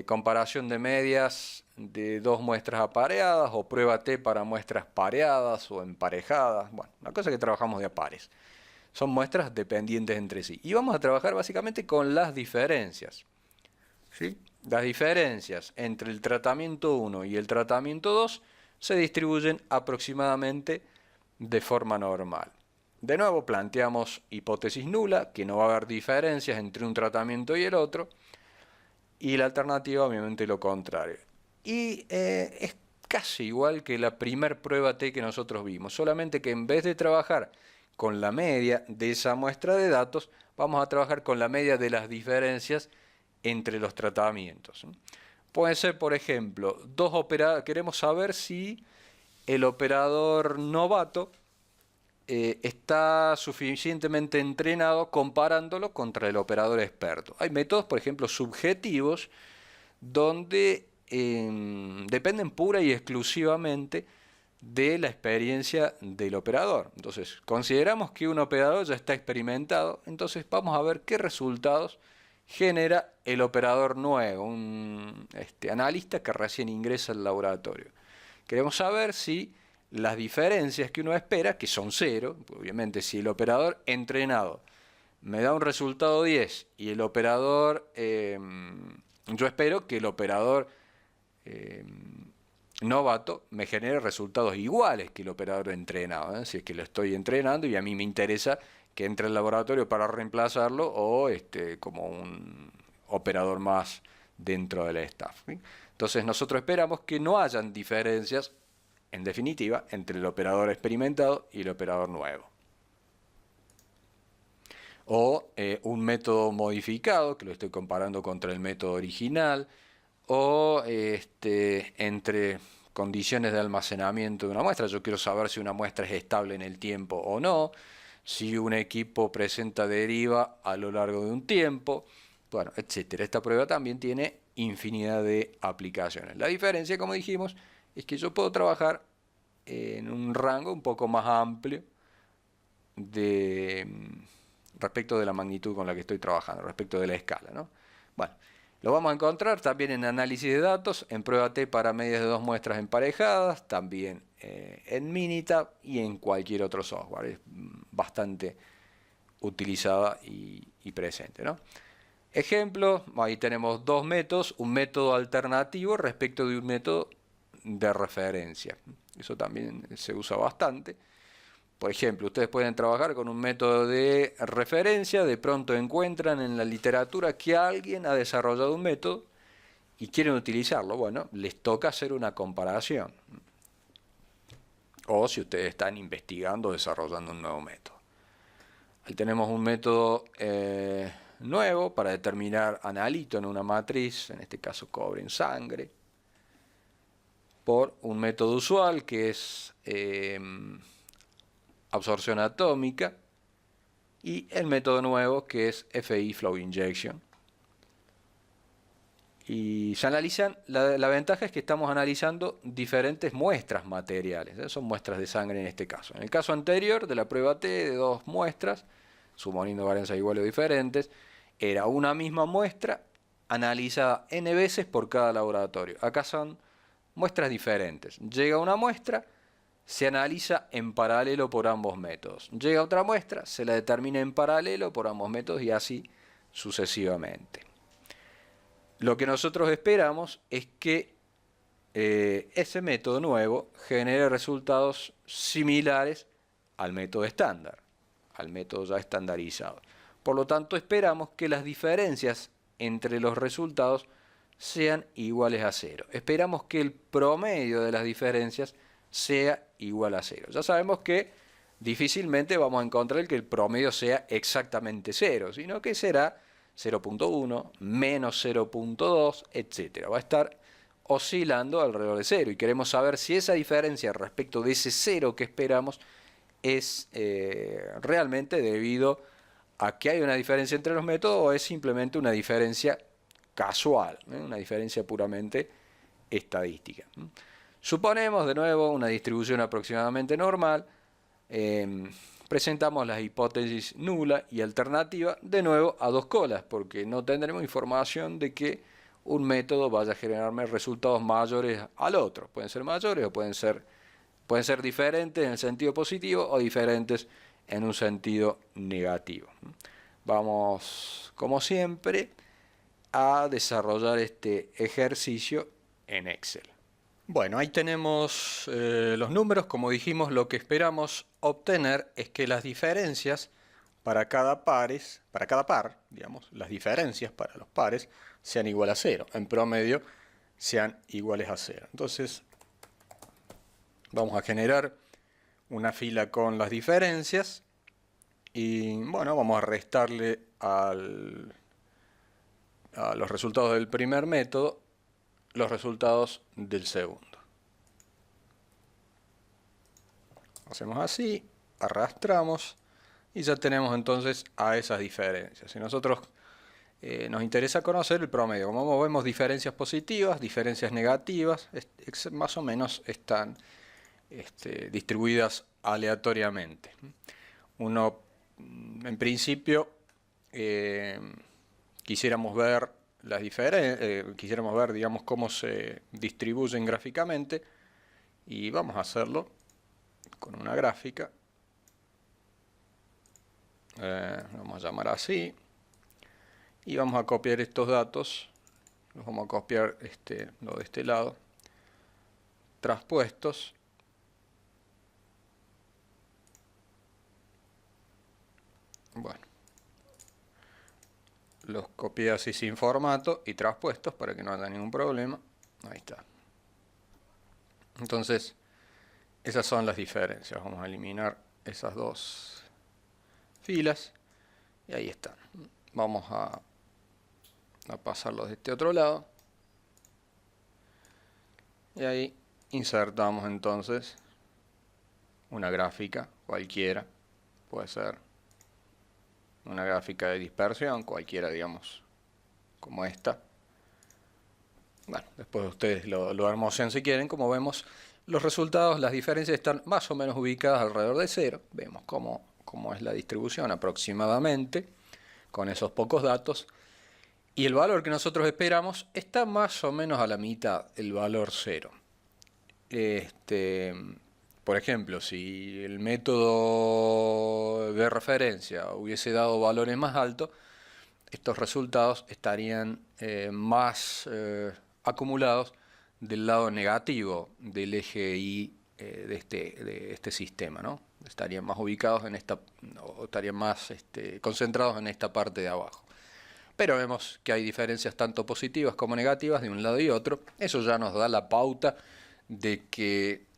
A: comparación de medias de dos muestras apareadas o prueba T para muestras pareadas o emparejadas. Bueno, una cosa que trabajamos de a pares. Son muestras dependientes entre sí. Y vamos a trabajar básicamente con las diferencias. ¿Sí? Las diferencias entre el tratamiento 1 y el tratamiento 2 se distribuyen aproximadamente de forma normal. De nuevo planteamos hipótesis nula, que no va a haber diferencias entre un tratamiento y el otro, y la alternativa obviamente lo contrario. Y es casi igual que la primer prueba T que nosotros vimos, solamente que en vez de trabajar con la media de esa muestra de datos, vamos a trabajar con la media de las diferencias entre los tratamientos. Pueden ser, por ejemplo, dos operadores. Queremos saber si el operador novato está suficientemente entrenado comparándolo contra el operador experto. Hay métodos, por ejemplo, subjetivos, donde dependen pura y exclusivamente de la experiencia del operador. Entonces, consideramos que un operador ya está experimentado, entonces vamos a ver qué resultados genera el operador nuevo, un analista que recién ingresa al laboratorio. Queremos saber si las diferencias que uno espera, que son cero, obviamente si el operador entrenado me da un resultado 10 y el operador, yo espero que el operador novato me genere resultados iguales que el operador entrenado, si es que lo estoy entrenando y a mí me interesa que entre al laboratorio para reemplazarlo o como un operador más dentro del staff. ¿Sí? Entonces nosotros esperamos que no hayan diferencias, en definitiva, entre el operador experimentado y el operador nuevo. O un método modificado, que lo estoy comparando contra el método original, o entre condiciones de almacenamiento de una muestra. Yo quiero saber si una muestra es estable en el tiempo o no, si un equipo presenta deriva a lo largo de un tiempo, bueno, etcétera. Esta prueba también tiene infinidad de aplicaciones. La diferencia, como dijimos, es que yo puedo trabajar en un rango un poco más amplio respecto de la magnitud con la que estoy trabajando, respecto de la escala, ¿no? Bueno, lo vamos a encontrar también en análisis de datos, en prueba T para medias de dos muestras emparejadas, también en Minitab y en cualquier otro software. Es bastante utilizada y presente, ¿no? Ejemplo, ahí tenemos dos métodos, un método alternativo respecto de un método de referencia. Eso también se usa bastante. Por ejemplo, ustedes pueden trabajar con un método de referencia, de pronto encuentran en la literatura que alguien ha desarrollado un método y quieren utilizarlo. Bueno, les toca hacer una comparación. O si ustedes están investigando o desarrollando un nuevo método. Ahí tenemos un método nuevo para determinar analito en una matriz, en este caso cobre en sangre, por un método usual que es absorción atómica y el método nuevo que es FI Flow Injection. Y se analizan, la ventaja es que estamos analizando diferentes muestras materiales, son muestras de sangre en este caso. En el caso anterior de la prueba T de dos muestras, suponiendo varianzas iguales o diferentes, era una misma muestra analizada n veces por cada laboratorio. Acá son muestras diferentes. Llega una muestra, se analiza en paralelo por ambos métodos. Llega otra muestra, se la determina en paralelo por ambos métodos y así sucesivamente. Lo que nosotros esperamos es que ese método nuevo genere resultados similares al método estándar, al método ya estandarizado. Por lo tanto, esperamos que las diferencias entre los resultados sean iguales a cero. Esperamos que el promedio de las diferencias sea igual a cero. Ya sabemos que difícilmente vamos a encontrar que el promedio sea exactamente cero, sino que será 0.1, menos 0.2, etc. Va a estar oscilando alrededor de cero y queremos saber si esa diferencia respecto de ese cero que esperamos es realmente debido a que hay una diferencia entre los métodos o es simplemente una diferencia casual, una diferencia puramente estadística. Suponemos de nuevo una distribución aproximadamente normal, presentamos las hipótesis nula y alternativa de nuevo a dos colas, porque no tendremos información de que un método vaya a generarme resultados mayores al otro. Pueden ser mayores o pueden ser diferentes en el sentido positivo o diferentes en un sentido negativo. Vamos, como siempre, a desarrollar este ejercicio en Excel. Bueno, ahí tenemos los números. Como dijimos, lo que esperamos obtener es que las diferencias para cada par, digamos, las diferencias para los pares sean iguales a 0. En promedio, sean iguales a 0. Entonces, vamos a generar una fila con las diferencias y, bueno, vamos a restarle a los resultados del primer método los resultados del segundo. Hacemos así, arrastramos y ya tenemos entonces a esas diferencias. Si nosotros nos interesa conocer el promedio, como vemos diferencias positivas, diferencias negativas, más o menos están distribuidas aleatoriamente. Uno, en principio, quisiéramos ver digamos, cómo se distribuyen gráficamente, y vamos a hacerlo con una gráfica. Vamos a llamar así, y vamos a copiar estos datos, los vamos a copiar lo de este lado, traspuestos. Bueno, los copié así sin formato y traspuestos para que no haya ningún problema. Ahí está. Entonces, esas son las diferencias. Vamos a eliminar esas dos filas y ahí están. Vamos a pasarlos de este otro lado y ahí insertamos entonces una gráfica cualquiera. Puede ser una gráfica de dispersión, cualquiera, digamos, como esta. Bueno, después ustedes lo hermosean si quieren. Como vemos, los resultados, las diferencias están más o menos ubicadas alrededor de 0. Vemos cómo es la distribución aproximadamente, con esos pocos datos. Y el valor que nosotros esperamos está más o menos a la mitad, el valor 0. Por ejemplo, si el método de referencia hubiese dado valores más altos, estos resultados estarían más acumulados del lado negativo del eje Y de este sistema, ¿no? Estarían más ubicados en o estarían más concentrados en esta parte de abajo. Pero vemos que hay diferencias tanto positivas como negativas de un lado y otro. Eso ya nos da la pauta de que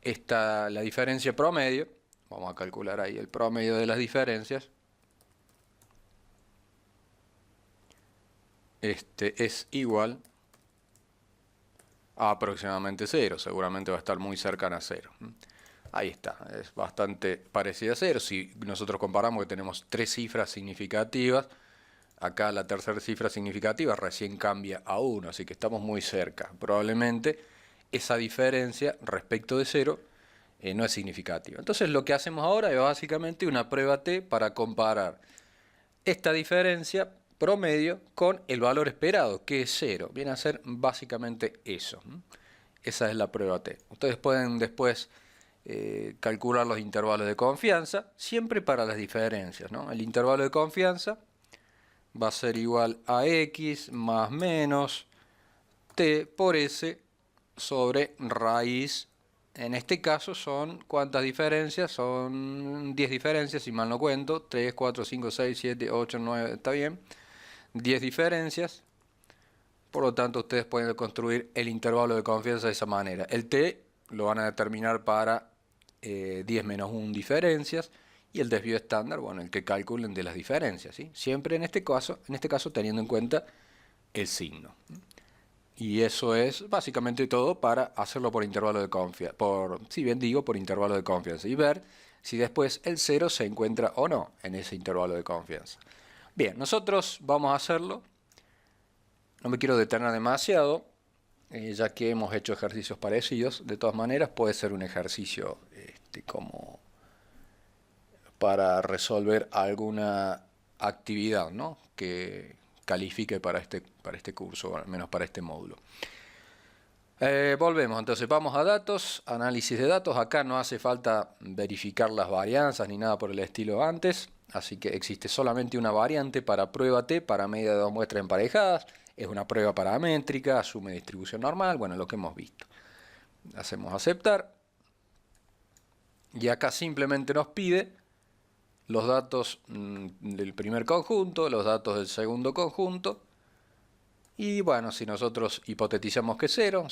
A: la diferencia promedio, vamos a calcular ahí el promedio de las diferencias, es igual a aproximadamente 0, seguramente va a estar muy cercana a 0. Ahí está, es bastante parecida a 0. Si nosotros comparamos que tenemos 3 cifras significativas, acá la tercera cifra significativa recién cambia a 1, así que estamos muy cerca. Probablemente esa diferencia respecto de 0 no es significativa. Entonces lo que hacemos ahora es básicamente una prueba T para comparar esta diferencia promedio con el valor esperado, que es 0. Viene a ser básicamente eso. Esa es la prueba T. Ustedes pueden después calcular los intervalos de confianza, siempre para las diferencias, ¿no? El intervalo de confianza va a ser igual a X más menos T por S sobre raíz. En este caso son, ¿cuántas diferencias? Son 10 diferencias, si mal no cuento. 3, 4, 5, 6, 7, 8, 9, está bien. 10 diferencias. Por lo tanto, ustedes pueden construir el intervalo de confianza de esa manera. El T lo van a determinar para 10 menos 1 diferencias. Y el desvío estándar, bueno, el que calculen de las diferencias, ¿sí? Siempre en este caso teniendo en cuenta el signo. Y eso es básicamente todo para hacerlo por intervalo de confianza, por intervalo de confianza, y ver si después el 0 se encuentra o no en ese intervalo de confianza. Bien, nosotros vamos a hacerlo
B: No me quiero detener demasiado, ya que hemos hecho ejercicios parecidos. De todas maneras, puede ser un ejercicio como para resolver alguna actividad, ¿no?, que califique para este curso, o al menos para este módulo. Volvemos, entonces vamos a datos, análisis de datos. Acá no hace falta verificar las varianzas ni nada por el estilo antes, así que existe solamente una variante para prueba T, para media de dos muestras emparejadas. Es una prueba paramétrica, asume distribución normal, bueno, lo que hemos visto. Hacemos aceptar y acá simplemente nos pide los datos del primer conjunto, los datos del segundo conjunto. Y bueno, si nosotros hipotetizamos que es 0,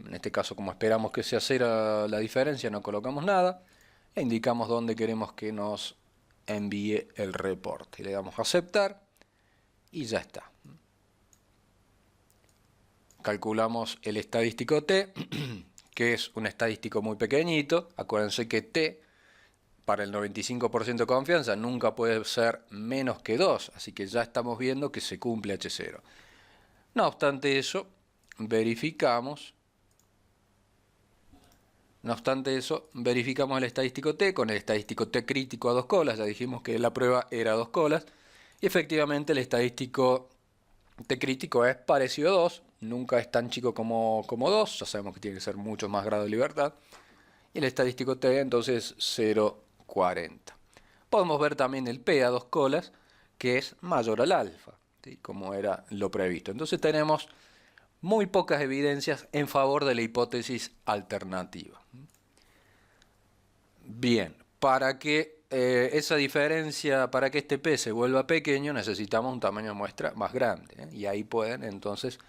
B: en este caso como esperamos que sea 0 la diferencia, no colocamos nada, e indicamos dónde queremos que nos envíe el reporte. Le damos a aceptar y ya está. Calculamos el estadístico T, que es un estadístico muy pequeñito. Acuérdense que T, para el 95% de confianza, nunca puede ser menos que 2, así que ya estamos viendo que se cumple H0. No obstante eso, verificamos el estadístico T con el estadístico T crítico a 2 colas. Ya dijimos que la prueba era 2 colas. Y efectivamente el estadístico T crítico es parecido a 2. Nunca es tan chico como 2. Ya sabemos que tiene que ser mucho más grado de libertad. Y el estadístico T entonces 0,40. Podemos ver también el P a 2 colas, que es mayor al alfa, ¿sí?, como era lo previsto. Entonces tenemos muy pocas evidencias en favor de la hipótesis alternativa. Bien, para que esa diferencia, para que este P se vuelva pequeño, necesitamos un tamaño de muestra más grande, y ahí entonces,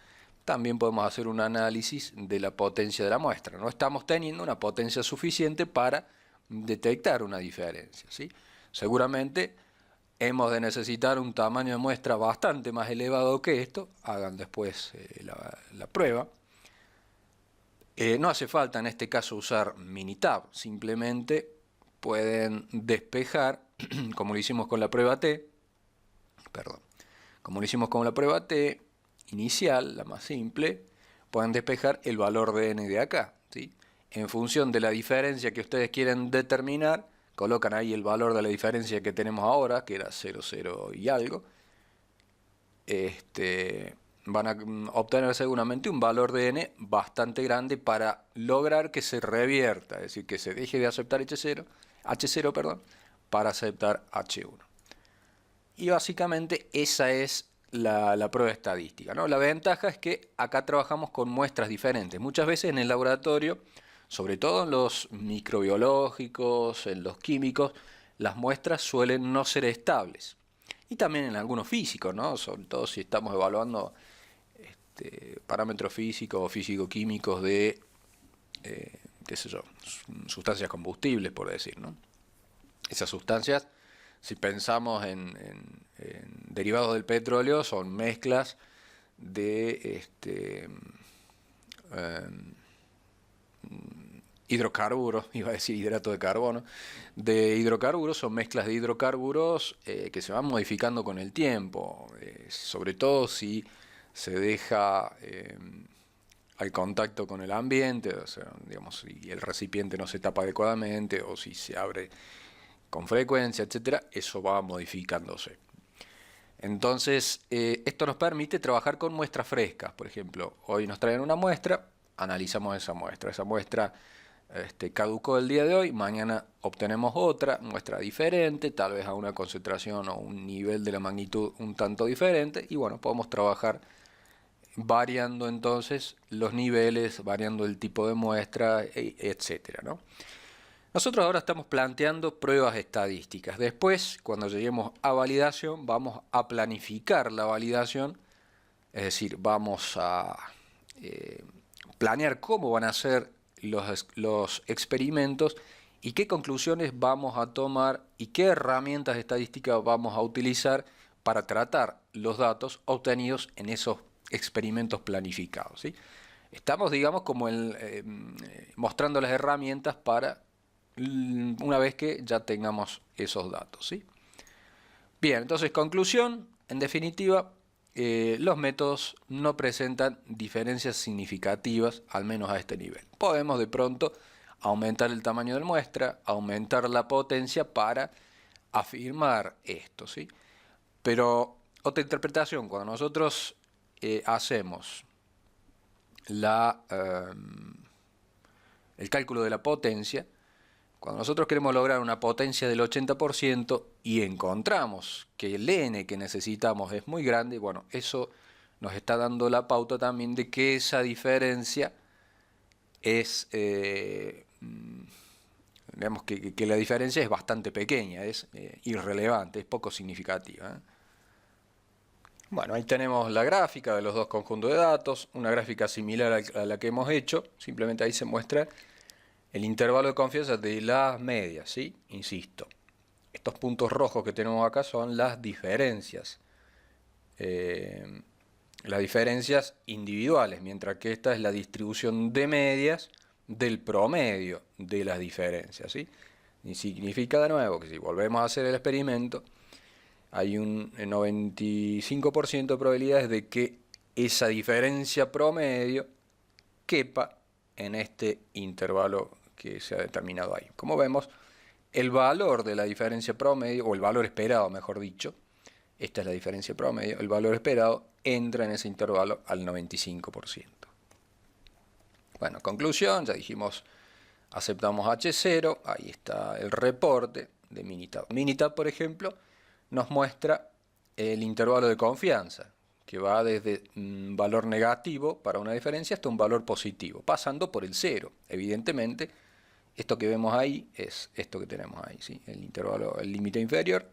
B: también podemos hacer un análisis de la potencia de la muestra. No estamos teniendo una potencia suficiente para detectar una diferencia, ¿sí? Seguramente hemos de necesitar un tamaño de muestra bastante más elevado que esto. Hagan después la prueba. No hace falta en este caso usar Minitab, simplemente pueden despejar, como lo hicimos con la prueba T, inicial, la más simple, pueden despejar el valor de n de acá, ¿sí? En función de la diferencia que ustedes quieren determinar, colocan ahí el valor de la diferencia que tenemos ahora, que era 0,0 y algo. Van a obtener seguramente un valor de n bastante grande para lograr que se revierta, es decir, que se deje de aceptar H0, para aceptar H1. Y básicamente esa es la prueba estadística, ¿no? La ventaja es que acá trabajamos con muestras diferentes. Muchas veces en el laboratorio, sobre todo en los microbiológicos, en los químicos, las muestras suelen no ser estables. Y también en algunos físicos, ¿no? Sobre todo si estamos evaluando parámetros físicos o físico-químicos de, qué sé yo, sustancias combustibles, por decir, ¿no? Esas sustancias, si pensamos en derivados del petróleo, son mezclas de hidrocarburos, iba a decir hidrato de carbono, de hidrocarburos, son mezclas de hidrocarburos que se van modificando con el tiempo, sobre todo si se deja al contacto con el ambiente, o sea, digamos, si el recipiente no se tapa adecuadamente o si se abre con frecuencia, etcétera, eso va modificándose. Entonces, esto nos permite trabajar con muestras frescas. Por ejemplo, hoy nos traen una muestra, analizamos esa muestra. Esa muestra caducó el día de hoy, mañana obtenemos otra muestra diferente, tal vez a una concentración o un nivel de la magnitud un tanto diferente, y bueno, podemos trabajar variando entonces los niveles, variando el tipo de muestra, etcétera, ¿no? Nosotros ahora estamos planteando pruebas estadísticas. Después, cuando lleguemos a validación, vamos a planificar la validación, es decir, vamos a planear cómo van a ser los experimentos y qué conclusiones vamos a tomar y qué herramientas estadísticas vamos a utilizar para tratar los datos obtenidos en esos experimentos planificados, ¿sí? Estamos, digamos, como mostrando las herramientas para una vez que ya tengamos esos datos, ¿sí? Bien, entonces conclusión, en definitiva, los métodos no presentan diferencias significativas, al menos a este nivel. Podemos de pronto aumentar el tamaño de la muestra, aumentar la potencia para afirmar esto, ¿sí? Pero otra interpretación, cuando nosotros hacemos el cálculo de la potencia, cuando nosotros queremos lograr una potencia del 80% y encontramos que el n que necesitamos es muy grande, bueno, eso nos está dando la pauta también de que esa diferencia es, digamos que la diferencia es bastante pequeña, es irrelevante, es poco significativa, ¿eh? Bueno, ahí tenemos la gráfica de los dos conjuntos de datos, una gráfica similar a la que hemos hecho, simplemente ahí se muestra el intervalo de confianza de las medias, ¿sí? Insisto, estos puntos rojos que tenemos acá son las diferencias individuales, mientras que esta es la distribución de medias del promedio de las diferencias, ¿sí? Y significa de nuevo que si volvemos a hacer el experimento, hay un 95% de probabilidades de que esa diferencia promedio quepa en este intervalo que se ha determinado ahí. Como vemos, el valor de la diferencia promedio, o el valor esperado, mejor dicho, esta es la diferencia promedio, el valor esperado entra en ese intervalo al 95%. Bueno, conclusión, ya dijimos, aceptamos H0, ahí está el reporte de Minitab. Minitab, por ejemplo, nos muestra el intervalo de confianza, que va desde un valor negativo para una diferencia hasta un valor positivo, pasando por el 0. Evidentemente, esto que vemos ahí es esto que tenemos ahí, ¿sí? El intervalo, el límite inferior,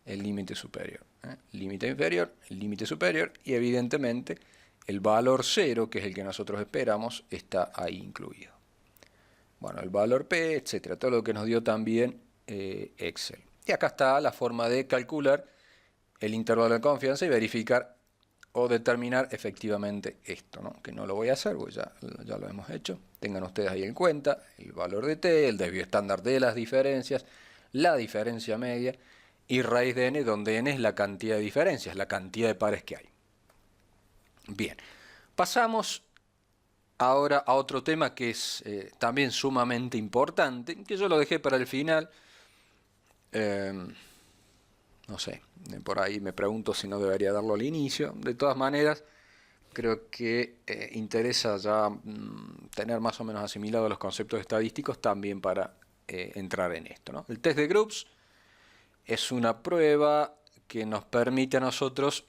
B: el límite superior. Límite inferior, el límite superior, y evidentemente el valor 0, que es el que nosotros esperamos, está ahí incluido. Bueno, el valor P, etcétera, todo lo que nos dio también Excel. Y acá está la forma de calcular el intervalo de confianza y verificar o determinar efectivamente esto, ¿no? Que no lo voy a hacer, porque ya lo hemos hecho. Tengan ustedes ahí en cuenta el valor de t, el desvío estándar de las diferencias, la diferencia media y raíz de n, donde n es la cantidad de diferencias, la cantidad de pares que hay. Bien, pasamos ahora a otro tema que es también sumamente importante, que yo lo dejé para el final. No sé, por ahí me pregunto si no debería darlo al inicio. De todas maneras, creo que interesa ya tener más o menos asimilados los conceptos estadísticos también para entrar en esto, ¿no? El test de Groups es una prueba que nos permite a nosotros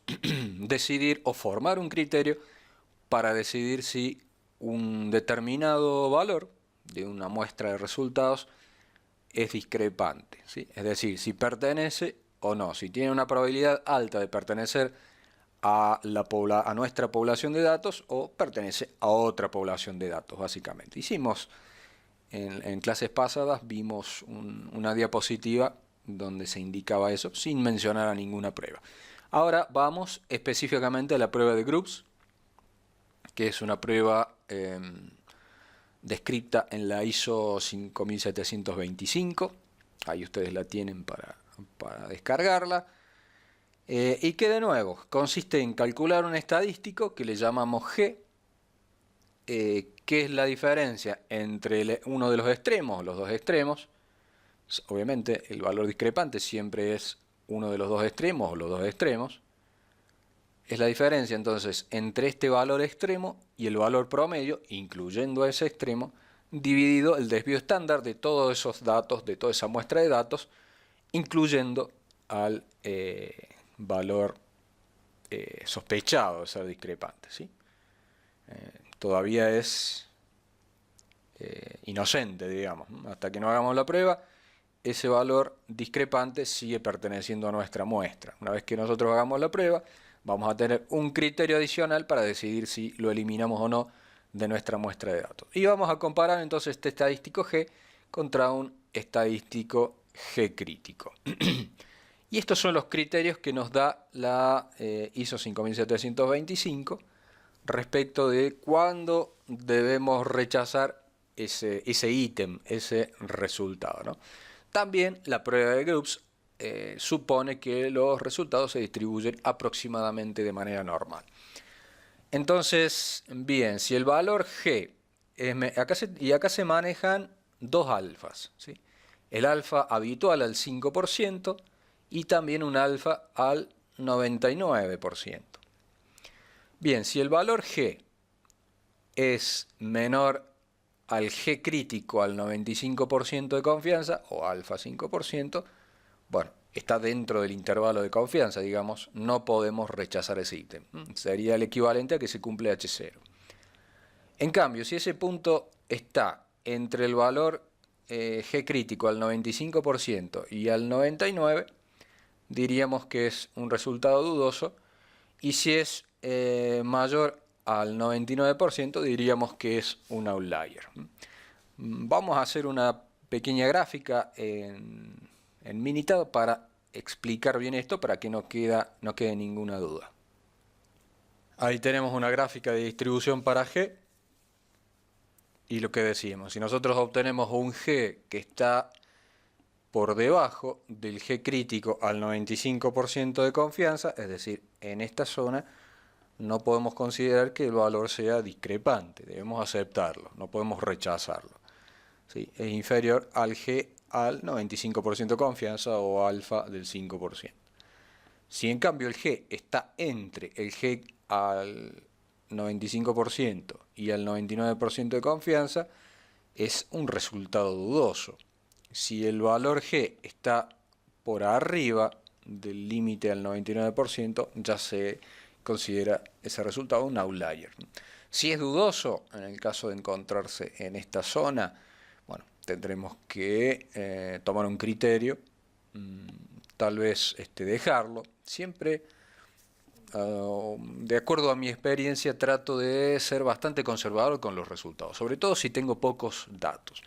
B: decidir o formar un criterio para decidir si un determinado valor de una muestra de resultados es discrepante, ¿sí? Es decir, si pertenece o no, si tiene una probabilidad alta de pertenecer a nuestra población de datos o pertenece a otra población de datos, básicamente. Hicimos, en clases pasadas, vimos una diapositiva donde se indicaba eso, sin mencionar a ninguna prueba. Ahora vamos específicamente a la prueba de Groups, que es una prueba descrita en la ISO 5725. Ahí ustedes la tienen para descargarla. Y que de nuevo consiste en calcular un estadístico que le llamamos G, que es la diferencia entre uno de los extremos, los dos extremos. Obviamente el valor discrepante siempre es uno de los dos extremos o los dos extremos. Es la diferencia entonces entre este valor extremo y el valor promedio, incluyendo a ese extremo, dividido el desvío estándar de todos esos datos, de toda esa muestra de datos, incluyendo al valor sospechado de ser discrepante, ¿sí? Todavía es inocente, digamos, ¿no? Hasta que no hagamos la prueba, ese valor discrepante sigue perteneciendo a nuestra muestra. Una vez que nosotros hagamos la prueba, vamos a tener un criterio adicional para decidir si lo eliminamos o no de nuestra muestra de datos. Y vamos a comparar entonces este estadístico G contra un estadístico G crítico. Y estos son los criterios que nos da la ISO 5725 respecto de cuándo debemos rechazar ese ítem, ese resultado, ¿no? También la prueba de Groups supone que los resultados se distribuyen aproximadamente de manera normal. Entonces, bien, si el valor G acá se manejan dos alfas, ¿sí? El alfa habitual al 5% y también un alfa al 99%. Bien, si el valor G es menor al G crítico al 95% de confianza o alfa 5%, bueno, está dentro del intervalo de confianza, digamos, no podemos rechazar ese ítem. Sería el equivalente a que se cumple H0. En cambio, si ese punto está entre el valor G crítico al 95% y al 99%, diríamos que es un resultado dudoso, y si es mayor al 99%, diríamos que es un outlier. Vamos a hacer una pequeña gráfica en Minitab para explicar bien esto, para que no quede ninguna duda. Ahí tenemos una gráfica de distribución para G. Y lo que decíamos, si nosotros obtenemos un G que está por debajo del G crítico al 95% de confianza, es decir, en esta zona, no podemos considerar que el valor sea discrepante, debemos aceptarlo, no podemos rechazarlo. ¿Sí? Es inferior al G al 95% de confianza o alfa del 5%. Si en cambio el G está entre el G al 95% y al 99% de confianza, es un resultado dudoso. Si el valor G está por arriba del límite al 99%, ya se considera ese resultado un outlier. Si es dudoso, en el caso de encontrarse en esta zona, bueno, tendremos que tomar un criterio, tal vez dejarlo. Siempre, de acuerdo a mi experiencia, trato de ser bastante conservador con los resultados, sobre todo si tengo pocos datos.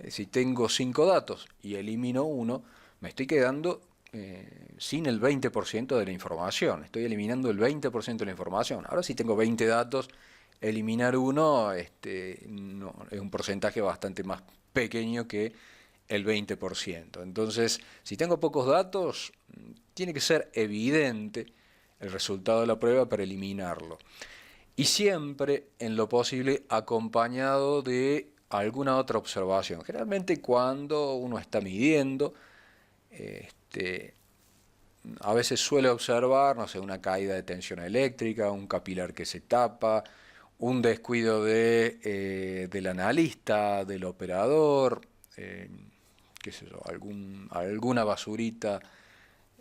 B: Si tengo 5 datos y elimino uno, me estoy quedando sin el 20% de la información. Estoy eliminando el 20% de la información. Ahora, si tengo 20 datos, eliminar uno no, es un porcentaje bastante más pequeño que el 20%. Entonces, si tengo pocos datos, tiene que ser evidente el resultado de la prueba para eliminarlo. Y siempre, en lo posible, acompañado de alguna otra observación. Generalmente cuando uno está midiendo, a veces suele observar, no sé, una caída de tensión eléctrica, un capilar que se tapa, un descuido del analista, del operador, qué sé yo, alguna basurita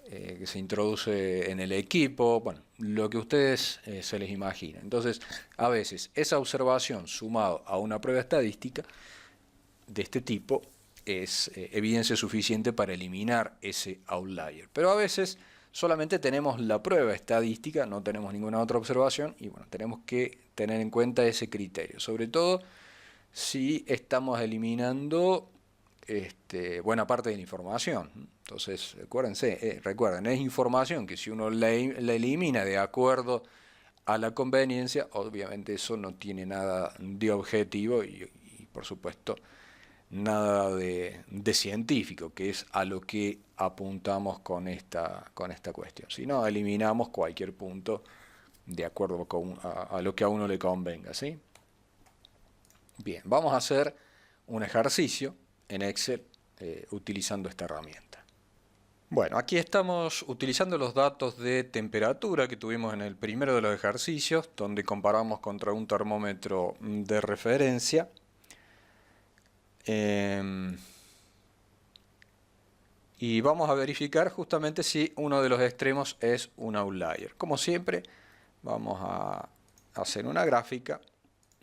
B: que se introduce en el equipo, bueno, lo que ustedes se les imagina. Entonces, a veces esa observación sumado a una prueba estadística de este tipo es evidencia suficiente para eliminar ese outlier. Pero a veces solamente tenemos la prueba estadística, no tenemos ninguna otra observación y bueno, tenemos que tener en cuenta ese criterio, sobre todo si estamos eliminando buena parte de la información. Entonces, recuerden, es información que si uno la elimina de acuerdo a la conveniencia, obviamente eso no tiene nada de objetivo y por supuesto, nada de científico, que es a lo que apuntamos con esta cuestión. Si no, eliminamos cualquier punto de acuerdo a lo que a uno le convenga, ¿sí? Bien, vamos a hacer un ejercicio en Excel utilizando esta herramienta. Bueno, aquí estamos utilizando los datos de temperatura que tuvimos en el primero de los ejercicios, donde comparamos contra un termómetro de referencia. Y vamos a verificar justamente si uno de los extremos es un outlier. Como siempre, vamos a hacer una gráfica.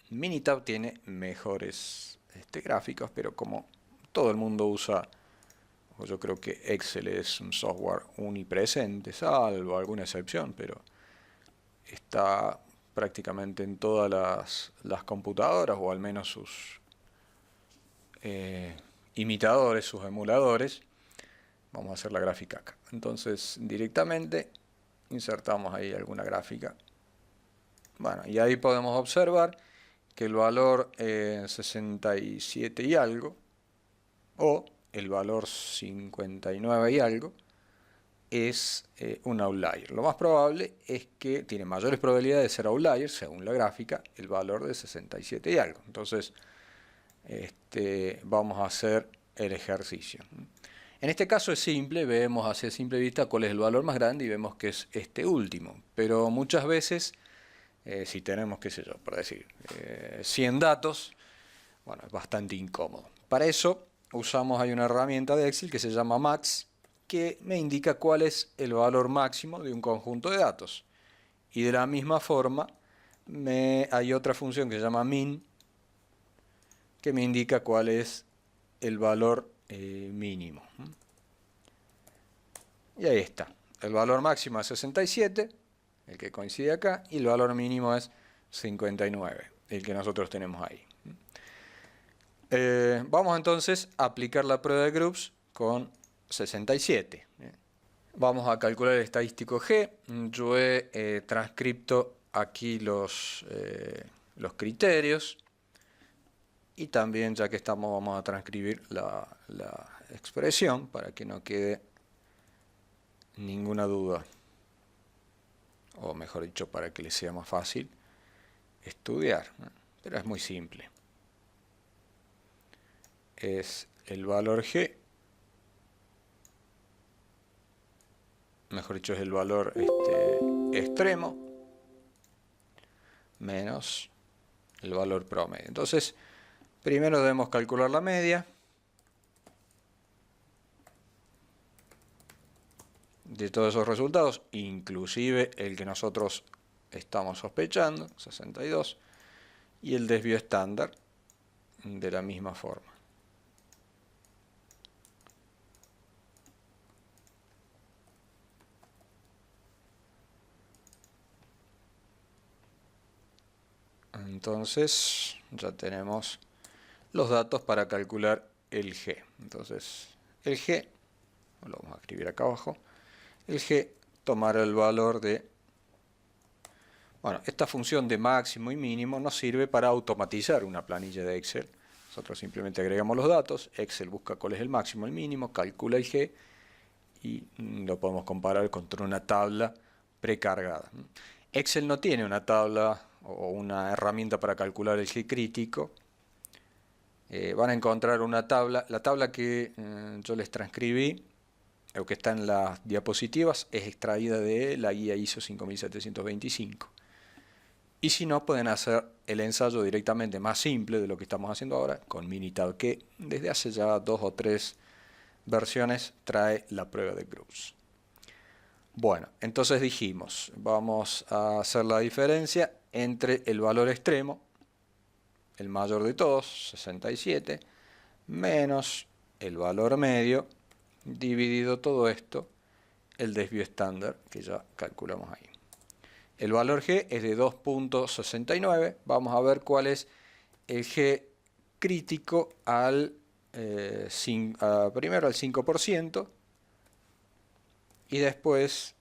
B: Minitab tiene mejores gráficos, pero como todo el mundo usa, yo creo que Excel es un software omnipresente, salvo alguna excepción, pero está prácticamente en todas las computadoras, o al menos sus imitadores, sus emuladores. Vamos a hacer la gráfica acá. Entonces, directamente insertamos ahí alguna gráfica. Bueno, y ahí podemos observar que el valor 67 y algo, o el valor 59 y algo, es un outlier. Lo más probable es que tiene mayores probabilidades de ser outlier, según la gráfica, el valor de 67 y algo. Entonces, vamos a hacer el ejercicio. En este caso es simple, vemos hacia simple vista cuál es el valor más grande y vemos que es este último. Pero muchas veces, si tenemos, qué sé yo, por decir, 100 datos, bueno, es bastante incómodo. Para eso usamos, hay una herramienta de Excel que se llama Max, que me indica cuál es el valor máximo de un conjunto de datos. Y de la misma forma, hay otra función que se llama Min, que me indica cuál es el valor mínimo. Y ahí está. El valor máximo es 67, el que coincide acá, y el valor mínimo es 59, el que nosotros tenemos ahí. Vamos entonces a aplicar la prueba de groups con 67. Vamos a calcular el estadístico G. Yo he transcripto aquí los criterios. Y también, ya que estamos, vamos a transcribir la expresión para que no quede ninguna duda. O mejor dicho, para que les sea más fácil estudiar. Pero es muy simple. Es el valor G. Mejor dicho, es el valor extremo menos el valor promedio. Entonces, primero debemos calcular la media de todos esos resultados, inclusive el que nosotros estamos sospechando, 62, y el desvío estándar de la misma forma. Entonces ya tenemos los datos para calcular el G. Entonces el G, lo vamos a escribir acá abajo, el G tomará el valor de, bueno, esta función de máximo y mínimo nos sirve para automatizar una planilla de Excel. Nosotros simplemente agregamos los datos, Excel busca cuál es el máximo, el mínimo, calcula el G y lo podemos comparar contra una tabla precargada. Excel no tiene una tabla o una herramienta para calcular el G crítico. Van a encontrar una tabla, la tabla que yo les transcribí, o que está en las diapositivas, es extraída de la guía ISO 5725. Y si no, pueden hacer el ensayo directamente más simple de lo que estamos haciendo ahora, con Minitab, que desde hace ya 2 o 3 versiones trae la prueba de groups. Bueno, entonces dijimos, vamos a hacer la diferencia entre el valor extremo, el mayor de todos, 67, menos el valor medio, dividido todo esto, el desvío estándar, que ya calculamos ahí. El valor G es de 2.69, vamos a ver cuál es el G crítico primero al 5%, y después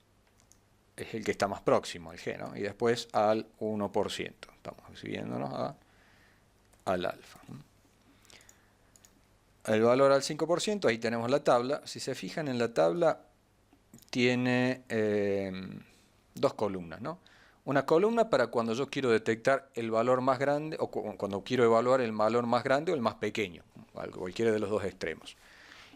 B: es el que está más próximo, el G, ¿no? Y después al 1%. Estamos subiéndonos al alfa. El valor al 5%, ahí tenemos la tabla. Si se fijan en la tabla, tiene dos columnas, ¿no? Una columna para cuando yo quiero detectar el valor más grande, o cuando quiero evaluar el valor más grande o el más pequeño, cualquiera de los dos extremos.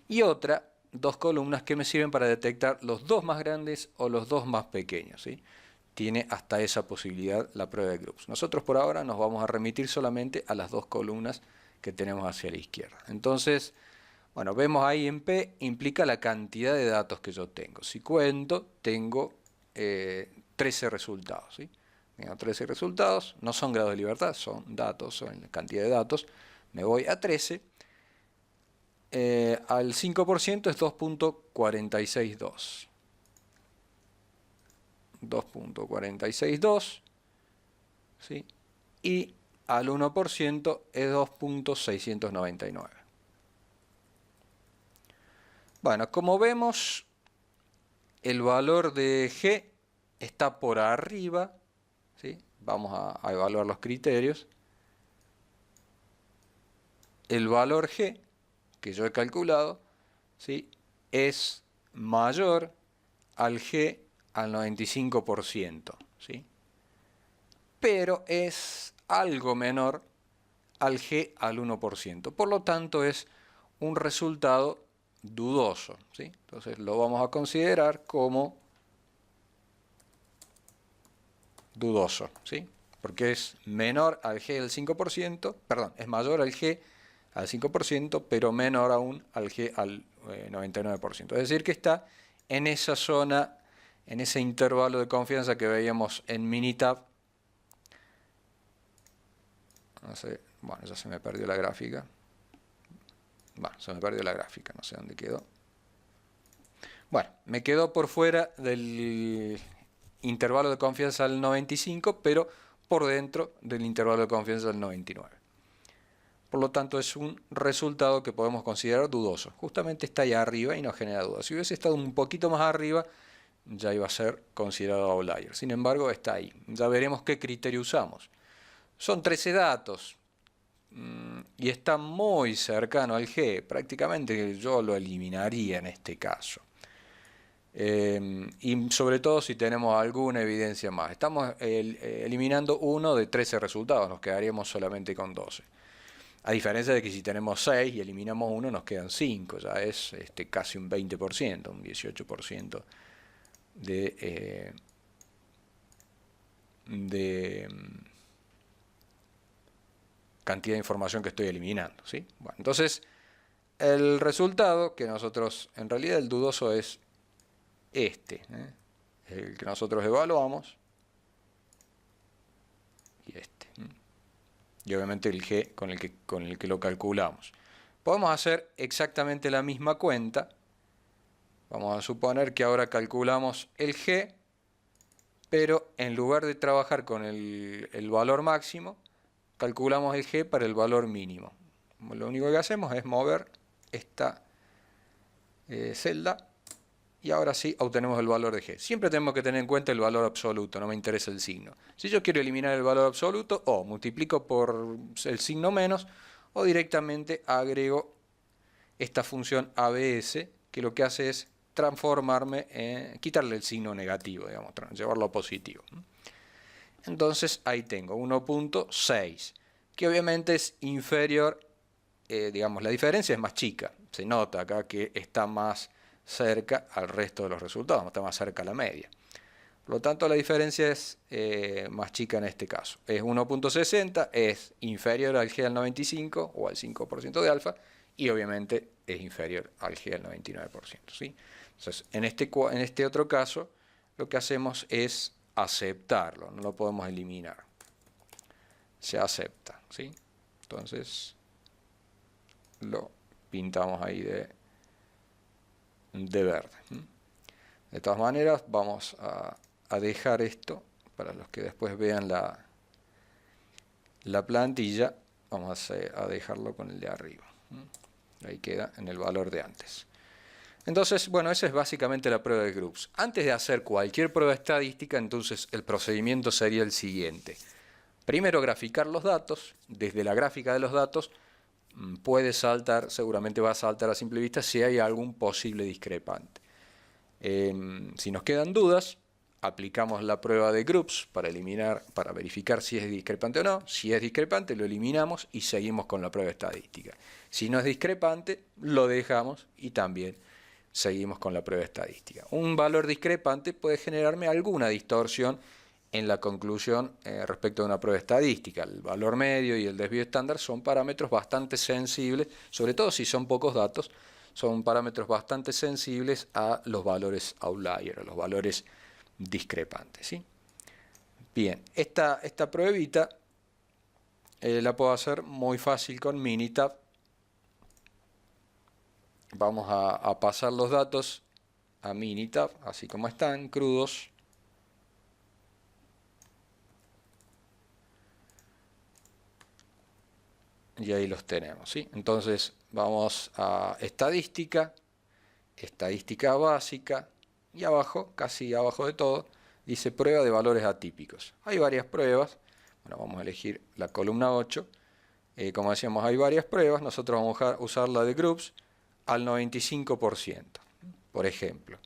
B: Y otra, dos columnas que me sirven para detectar los dos más grandes o los dos más pequeños, ¿sí? Tiene hasta esa posibilidad la prueba de groups. Nosotros por ahora nos vamos a remitir solamente a las dos columnas que tenemos hacia la izquierda. Entonces, bueno, vemos ahí en P, implica la cantidad de datos que yo tengo. Si cuento, tengo 13 resultados, ¿sí? Tengo 13 resultados, no son grados de libertad, son datos, son la cantidad de datos. Me voy a 13. Al 5% es 2.462. 2.462, ¿sí? Y al 1% es 2.699. Bueno, como vemos, el valor de G está por arriba, ¿sí? Vamos a evaluar los criterios. El valor G que yo he calculado, ¿sí?, es mayor al G al 95%, ¿sí? Pero es algo menor al G al 1%. Por lo tanto, es un resultado dudoso, ¿sí? Entonces lo vamos a considerar como dudoso, ¿sí? Porque es menor al G del 5%, perdón, es mayor al G al 5%, pero menor aún al G al 99%. Es decir, que está en esa zona, en ese intervalo de confianza que veíamos en Minitab. No sé, bueno, ya se me perdió la gráfica. Bueno, se me perdió la gráfica, no sé dónde quedó. Bueno, me quedó por fuera del intervalo de confianza al 95, pero por dentro del intervalo de confianza al 99. Por lo tanto, es un resultado que podemos considerar dudoso. Justamente está ahí arriba y nos genera dudas. Si hubiese estado un poquito más arriba, ya iba a ser considerado outlier. Sin embargo, está ahí. Ya veremos qué criterio usamos. Son 13 datos y está muy cercano al G. Prácticamente yo lo eliminaría en este caso. Y sobre todo si tenemos alguna evidencia más. Estamos eliminando uno de 13 resultados, nos quedaríamos solamente con 12. A diferencia de que si tenemos 6 y eliminamos uno, nos quedan 5, ya es casi un 20%, un 18% de cantidad de información que estoy eliminando, ¿sí? Bueno, entonces, el resultado que nosotros, en realidad el dudoso es el que nosotros evaluamos, y y obviamente el G con el que lo calculamos. Podemos hacer exactamente la misma cuenta. Vamos a suponer que ahora calculamos el G, pero en lugar de trabajar con el valor máximo, calculamos el G para el valor mínimo. Lo único que hacemos es mover esta celda y ahora sí obtenemos el valor de G. Siempre tenemos que tener en cuenta el valor absoluto, no me interesa el signo. Si yo quiero eliminar el valor absoluto, o multiplico por el signo menos, o directamente agrego esta función ABS, que lo que hace es transformarme, quitarle el signo negativo, digamos, llevarlo a positivo. Entonces ahí tengo 1.6, que obviamente es inferior, digamos, la diferencia es más chica. Se nota acá que está más cerca al resto de los resultados, está más cerca a la media. Por lo tanto, la diferencia es más chica en este caso. Es 1.60, es inferior al G al 95 o al 5% de alfa, y obviamente es inferior al G al 99%. ¿Sí? Entonces, en este otro caso, lo que hacemos es aceptarlo, no lo podemos eliminar. Se acepta. ¿Sí? Entonces, lo pintamos ahí de verde. De todas maneras, vamos a dejar esto para los que después vean la plantilla. Vamos a dejarlo con el de arriba. Ahí queda en el valor de antes. Entonces, bueno, esa es básicamente la prueba de groups. Antes de hacer cualquier prueba estadística, entonces el procedimiento sería el siguiente. Primero graficar los datos. Desde la gráfica de los datos puede saltar, seguramente va a saltar a simple vista si hay algún posible discrepante. Si nos quedan dudas, aplicamos la prueba de groups para verificar si es discrepante o no. Si es discrepante, lo eliminamos y seguimos con la prueba estadística. Si no es discrepante, lo dejamos y también seguimos con la prueba estadística. Un valor discrepante puede generarme alguna distorsión en la conclusión respecto a una prueba estadística. El valor medio y el desvío estándar son parámetros bastante sensibles, sobre todo si son pocos datos, son parámetros bastante sensibles a los valores outlier, a los valores discrepantes. ¿Sí? Bien, esta pruebita la puedo hacer muy fácil con Minitab. Vamos a pasar los datos a Minitab, así como están, crudos. Y ahí los tenemos, ¿sí? Entonces vamos a estadística, estadística básica, y abajo, casi abajo de todo, dice prueba de valores atípicos. Hay varias pruebas. Bueno, vamos a elegir la columna 8. Como decíamos, hay varias pruebas. Nosotros vamos a usar la de groups al 95%. Por ejemplo,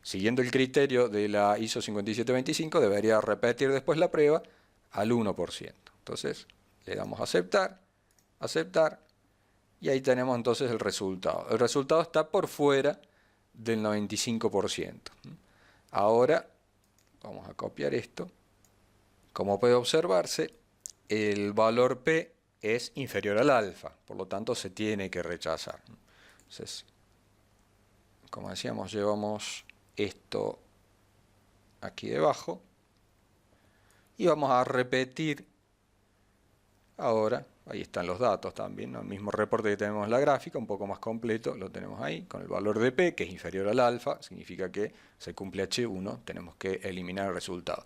B: siguiendo el criterio de la ISO 5725, debería repetir después la prueba al 1%. Entonces, le damos a aceptar, aceptar, y ahí tenemos entonces el resultado. El resultado está por fuera del 95%. Ahora, vamos a copiar esto. Como puede observarse, el valor P es inferior al alfa, por lo tanto se tiene que rechazar. Entonces, como decíamos, llevamos esto aquí debajo y vamos a repetir ahora, ahí están los datos también, ¿no? El mismo reporte que tenemos en la gráfica, un poco más completo, lo tenemos ahí, con el valor de P, que es inferior al alfa, significa que se cumple H1, tenemos que eliminar el resultado.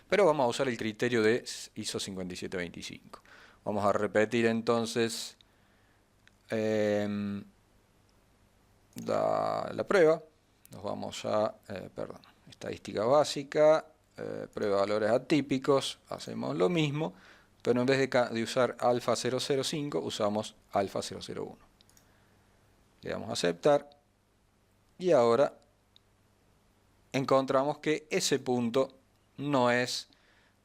B: Pero vamos a usar el criterio de ISO 5725. Vamos a repetir entonces la prueba. Nos vamos a, estadística básica, prueba de valores atípicos, hacemos lo mismo, pero en vez de usar alfa 005, usamos alfa 001. Le damos a aceptar y ahora encontramos que ese punto no es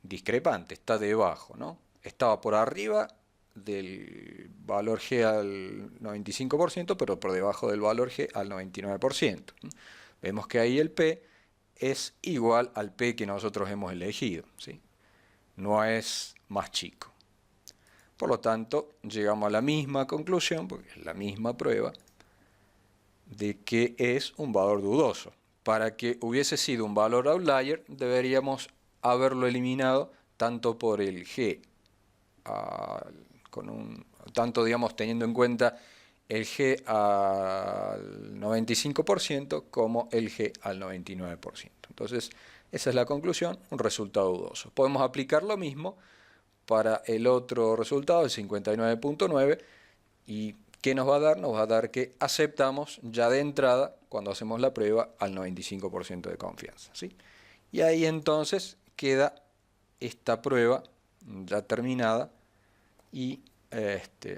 B: discrepante, está debajo, ¿no? Estaba por arriba del valor G al 95%, pero por debajo del valor G al 99%. Vemos que ahí el P es igual al P que nosotros hemos elegido, ¿sí? No es más chico. Por lo tanto, llegamos a la misma conclusión, porque es la misma prueba, de que es un valor dudoso. Para que hubiese sido un valor outlier, deberíamos haberlo eliminado tanto por el G, tanto digamos teniendo en cuenta el G al 95% como el G al 99%. Entonces, esa es la conclusión, un resultado dudoso. Podemos aplicar lo mismo para el otro resultado, el 59.9, y ¿qué nos va a dar? Nos va a dar que aceptamos ya de entrada, cuando hacemos la prueba, al 95% de confianza, ¿sí? Y ahí entonces queda esta prueba ya terminada y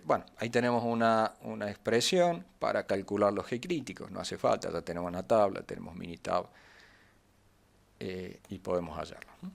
B: bueno, ahí tenemos una expresión para calcular los G críticos, no hace falta, ya tenemos una tabla, tenemos Minitab y podemos hallarlo, ¿no?